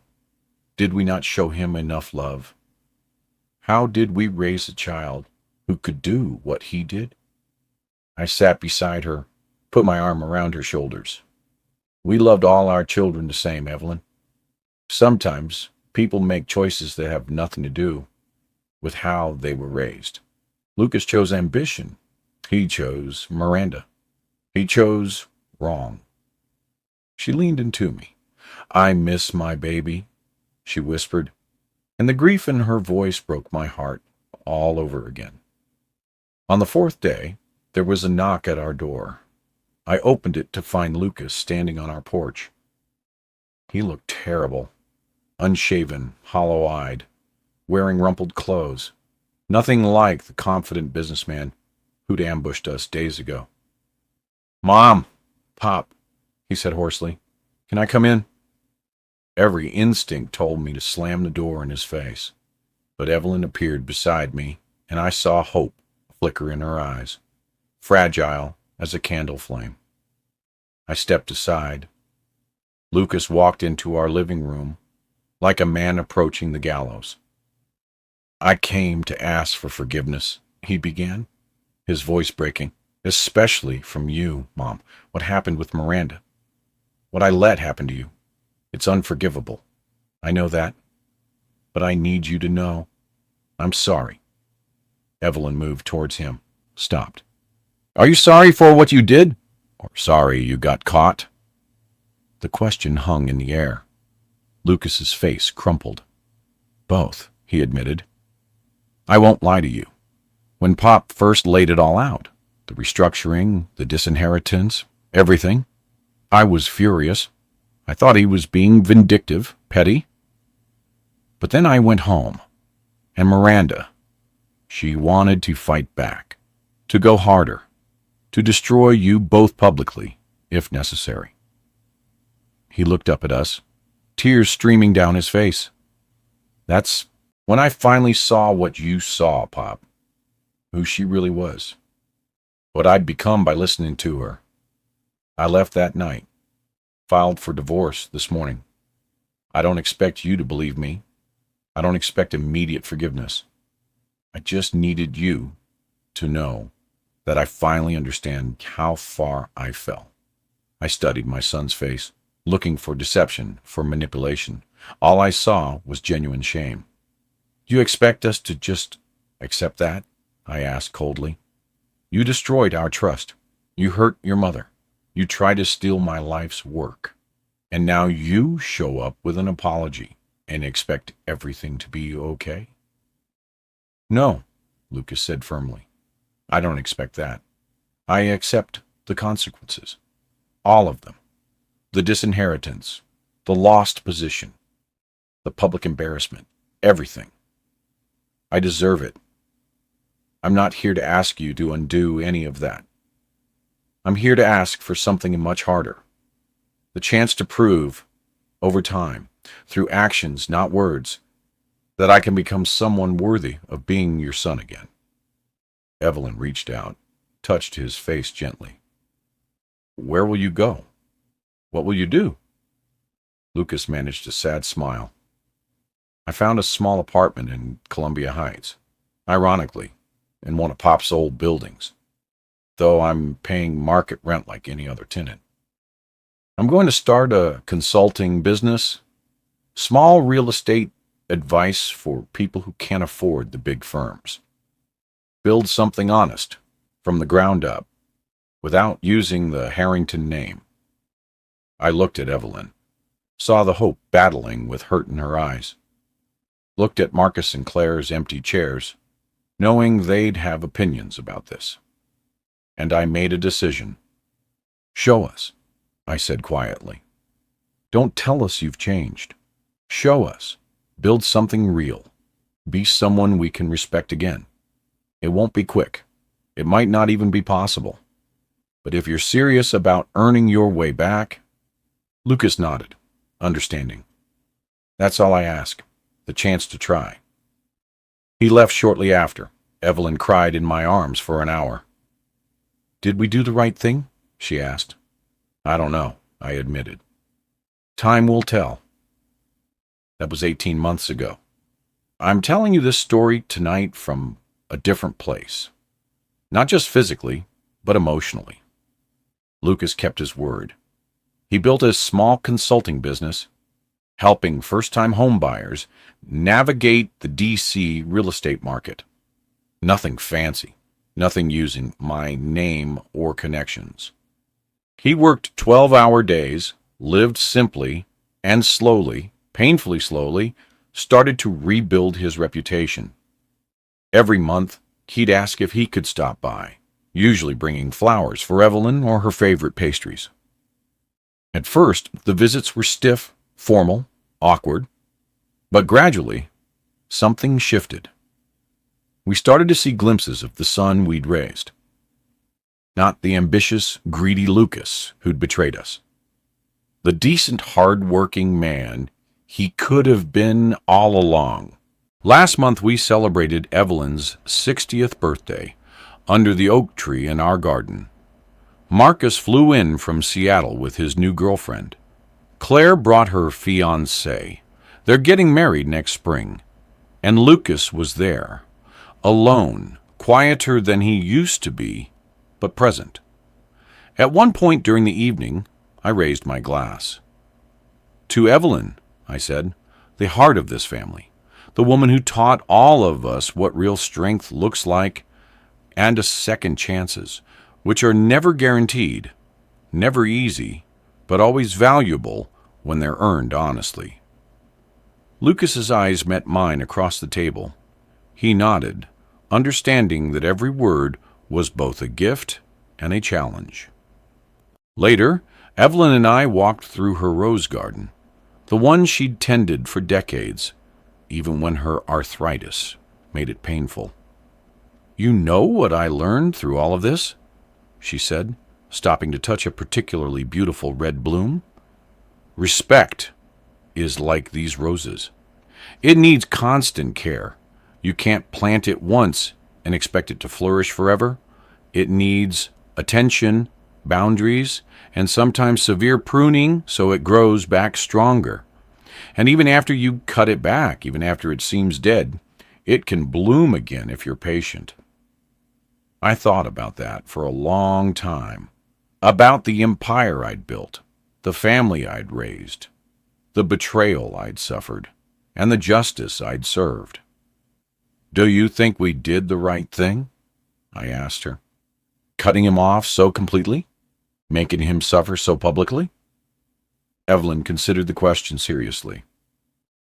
Did we not show him enough love? How did we raise a child who could do what he did?" I sat beside her, put my arm around her shoulders. "We loved all our children the same, Evelyn. Sometimes people make choices that have nothing to do with how they were raised. Lucas chose ambition. He chose Miranda. He chose wrong." She leaned into me. "I miss my baby," she whispered, and the grief in her voice broke my heart all over again. On the fourth day, there was a knock at our door. I opened it to find Lucas standing on our porch. He looked terrible, unshaven, hollow-eyed, wearing rumpled clothes, nothing like the confident businessman who'd ambushed us days ago. "Mom, Pop," he said hoarsely, "can I come in?" Every instinct told me to slam the door in his face, but Evelyn appeared beside me, and I saw hope flicker in her eyes, fragile as a candle flame. I stepped aside. Lucas walked into our living room like a man approaching the gallows. "I came to ask for forgiveness," he began, his voice breaking. "Especially from you, Mom. What happened with Miranda? What I let happen to you. It's unforgivable. I know that. But I need you to know. I'm sorry." Evelyn moved towards him, stopped. "Are you sorry for what you did? Or sorry you got caught?" The question hung in the air. Lucas's face crumpled. "Both," he admitted. "I won't lie to you. When Pop first laid it all out, the restructuring, the disinheritance, everything, I was furious. I thought he was being vindictive, petty. But then I went home, and Miranda, she wanted to fight back, to go harder, to destroy you both publicly, if necessary." He looked up at us, tears streaming down his face. "That's when I finally saw what you saw, Pop, who she really was, what I'd become by listening to her. I left that night, filed for divorce this morning. I don't expect you to believe me. I don't expect immediate forgiveness. I just needed you to know that I finally understand how far I fell." I studied my son's face, looking for deception, for manipulation. All I saw was genuine shame. "Do you expect us to just accept that?" I asked coldly. "You destroyed our trust. You hurt your mother. You tried to steal my life's work. And now you show up with an apology and expect everything to be okay?" "No," Lucas said firmly. "I don't expect that. I accept the consequences. All of them. The disinheritance, the lost position, the public embarrassment, everything. I deserve it. I'm not here to ask you to undo any of that. I'm here to ask for something much harder. The chance to prove, over time, through actions, not words, that I can become someone worthy of being your son again." Evelyn reached out, touched his face gently. "Where will you go? What will you do?" Lucas managed a sad smile. "I found a small apartment in Columbia Heights, ironically, in one of Pop's old buildings, though I'm paying market rent like any other tenant. I'm going to start a consulting business, small real estate advice for people who can't afford the big firms. Build something honest, from the ground up, without using the Harrington name." I looked at Evelyn, saw the hope battling with hurt in her eyes, looked at Marcus and Claire's empty chairs, knowing they'd have opinions about this. And I made a decision. Show us. I said quietly. Don't tell us you've changed. Show us. Build something real. Be someone we can respect again. It won't be quick. It might not even be possible. But if you're serious about earning your way back... Lucas nodded, understanding. That's all I ask, the chance to try. He left shortly after. Evelyn cried in my arms for an hour. Did we do the right thing? She asked. I don't know, I admitted. Time will tell. That was 18 months ago. I'm telling you this story tonight from a different place. Not just physically, but emotionally. Lucas kept his word. He built a small consulting business, helping first-time homebuyers navigate the D.C. real estate market. Nothing fancy, nothing using my name or connections. He worked 12-hour days, lived simply and slowly, painfully slowly, started to rebuild his reputation. Every month, he'd ask if he could stop by, usually bringing flowers for Evelyn or her favorite pastries. At first, the visits were stiff, formal, awkward, but gradually, something shifted. We started to see glimpses of the son we'd raised. Not the ambitious, greedy Lucas who'd betrayed us. The decent, hard-working man he could have been all along. Last month we celebrated Evelyn's 60th birthday under the oak tree in our garden. Marcus flew in from Seattle with his new girlfriend. Claire brought her fiancé. They're getting married next spring. And Lucas was there, alone, quieter than he used to be, but present. At one point during the evening, I raised my glass. To Evelyn, I said, the heart of this family, the woman who taught all of us what real strength looks like, and a second chances, which are never guaranteed, never easy, but always valuable when they're earned honestly. Lucas's eyes met mine across the table. He nodded, understanding that every word was both a gift and a challenge. Later, Evelyn and I walked through her rose garden, the one she'd tended for decades, even when her arthritis made it painful. You know what I learned through all of this? She said, stopping to touch a particularly beautiful red bloom. Respect is like these roses. It needs constant care. You can't plant it once and expect it to flourish forever. It needs attention, boundaries, and sometimes severe pruning so it grows back stronger. And even after you cut it back, even after it seems dead, it can bloom again if you're patient. I thought about that for a long time, about the empire I'd built, the family I'd raised, the betrayal I'd suffered, and the justice I'd served. Do you think we did the right thing? I asked her. Cutting him off so completely? Making him suffer so publicly? Evelyn considered the question seriously.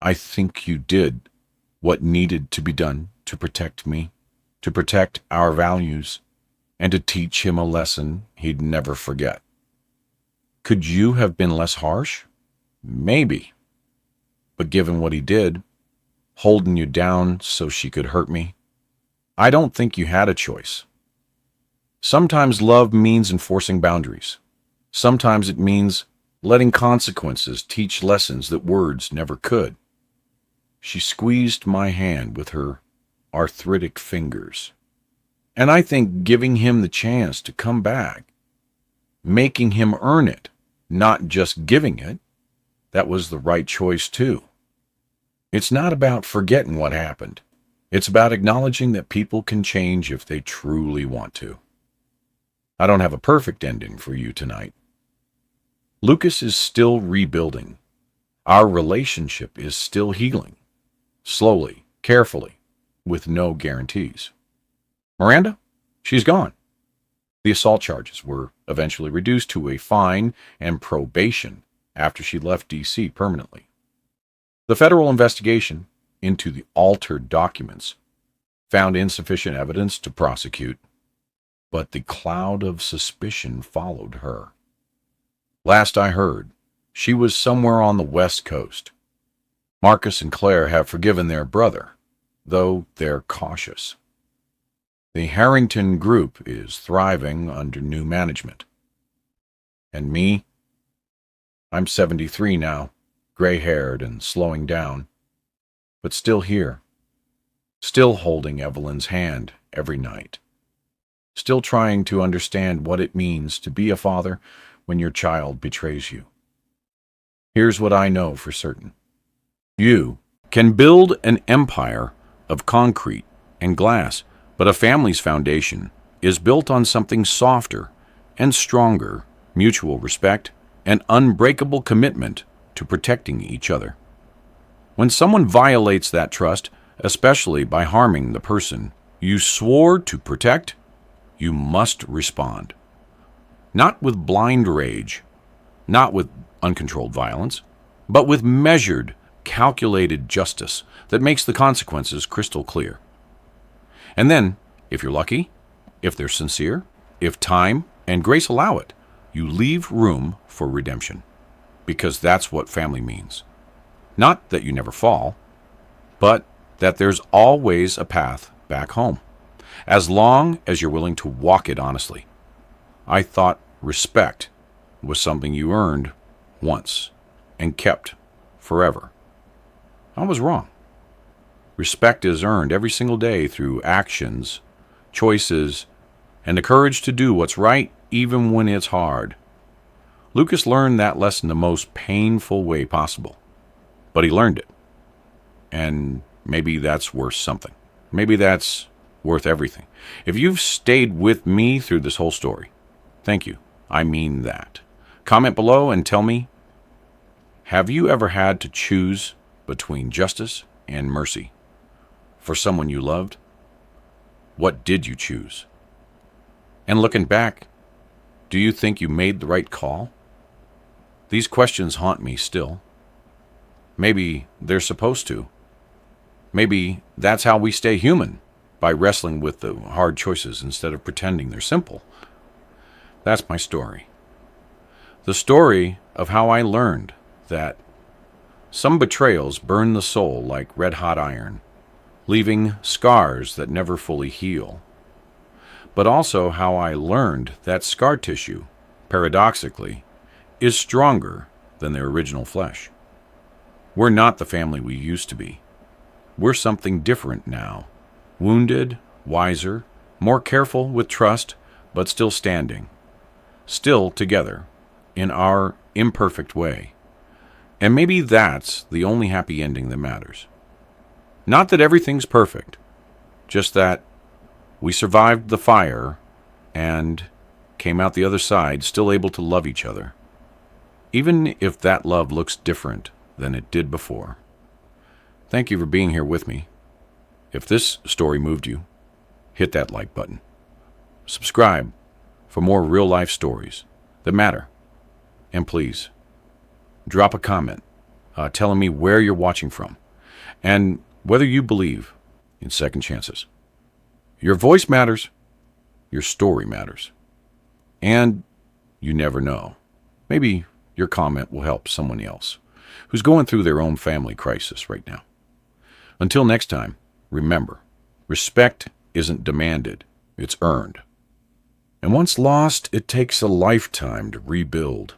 I think you did what needed to be done to protect me, to protect our values, and to teach him a lesson he'd never forget. Could you have been less harsh? Maybe. But given what he did, holding you down so she could hurt me, I don't think you had a choice. Sometimes love means enforcing boundaries. Sometimes it means letting consequences teach lessons that words never could. She squeezed my hand with her arthritic fingers. And I think giving him the chance to come back, making him earn it, not just giving it, that was the right choice too. It's not about forgetting what happened. It's about acknowledging that people can change if they truly want to. I don't have a perfect ending for you tonight. Lucas is still rebuilding. Our relationship is still healing. Slowly, carefully, with no guarantees. Miranda? She's gone. The assault charges were eventually reduced to a fine and probation after she left D.C. permanently. The federal investigation into the altered documents found insufficient evidence to prosecute, but the cloud of suspicion followed her. Last I heard, she was somewhere on the West Coast. Marcus and Claire have forgiven their brother, though they're cautious. The Harrington Group is thriving under new management. And me? I'm 73 now, gray-haired and slowing down, but still here. Still holding Evelyn's hand every night. Still trying to understand what it means to be a father when your child betrays you. Here's what I know for certain. You can build an empire of concrete and glass, but a family's foundation is built on something softer and stronger: mutual respect and unbreakable commitment to protecting each other. When someone violates that trust, especially by harming the person you swore to protect, you must respond. Not with blind rage, not with uncontrolled violence, but with measured, calculated justice that makes the consequences crystal clear. And then, if you're lucky, if they're sincere, if time and grace allow it, you leave room for redemption, because that's what family means. Not that you never fall, but that there's always a path back home, as long as you're willing to walk it honestly. I thought respect was something you earned once and kept forever. I was wrong. Respect is earned every single day through actions, choices, and the courage to do what's right even when it's hard. Lucas learned that lesson the most painful way possible, but he learned it. And maybe that's worth something. Maybe that's worth everything. If you've stayed with me through this whole story, thank you. I mean that. Comment below and tell me, have you ever had to choose between justice and mercy for someone you loved? What did you choose? And looking back, do you think you made the right call? These questions haunt me still. Maybe they're supposed to. Maybe that's how we stay human, by wrestling with the hard choices instead of pretending they're simple. That's my story. The story of how I learned that some betrayals burn the soul like red-hot iron, leaving scars that never fully heal. But also how I learned that scar tissue, paradoxically, is stronger than their original flesh. We're not the family we used to be. We're something different now. Wounded, wiser, more careful with trust, but still standing. Still together, in our imperfect way. And maybe that's the only happy ending that matters. Not that everything's perfect, just that we survived the fire and came out the other side still able to love each other, even if that love looks different than it did before. Thank you for being here with me. If this story moved you, hit that like button. Subscribe for more real-life stories that matter. And please, drop a comment telling me where you're watching from and whether you believe in second chances. Your voice matters. Your story matters. And you never know. Maybe your comment will help someone else who's going through their own family crisis right now. Until next time, remember, respect isn't demanded, it's earned. And once lost, it takes a lifetime to rebuild.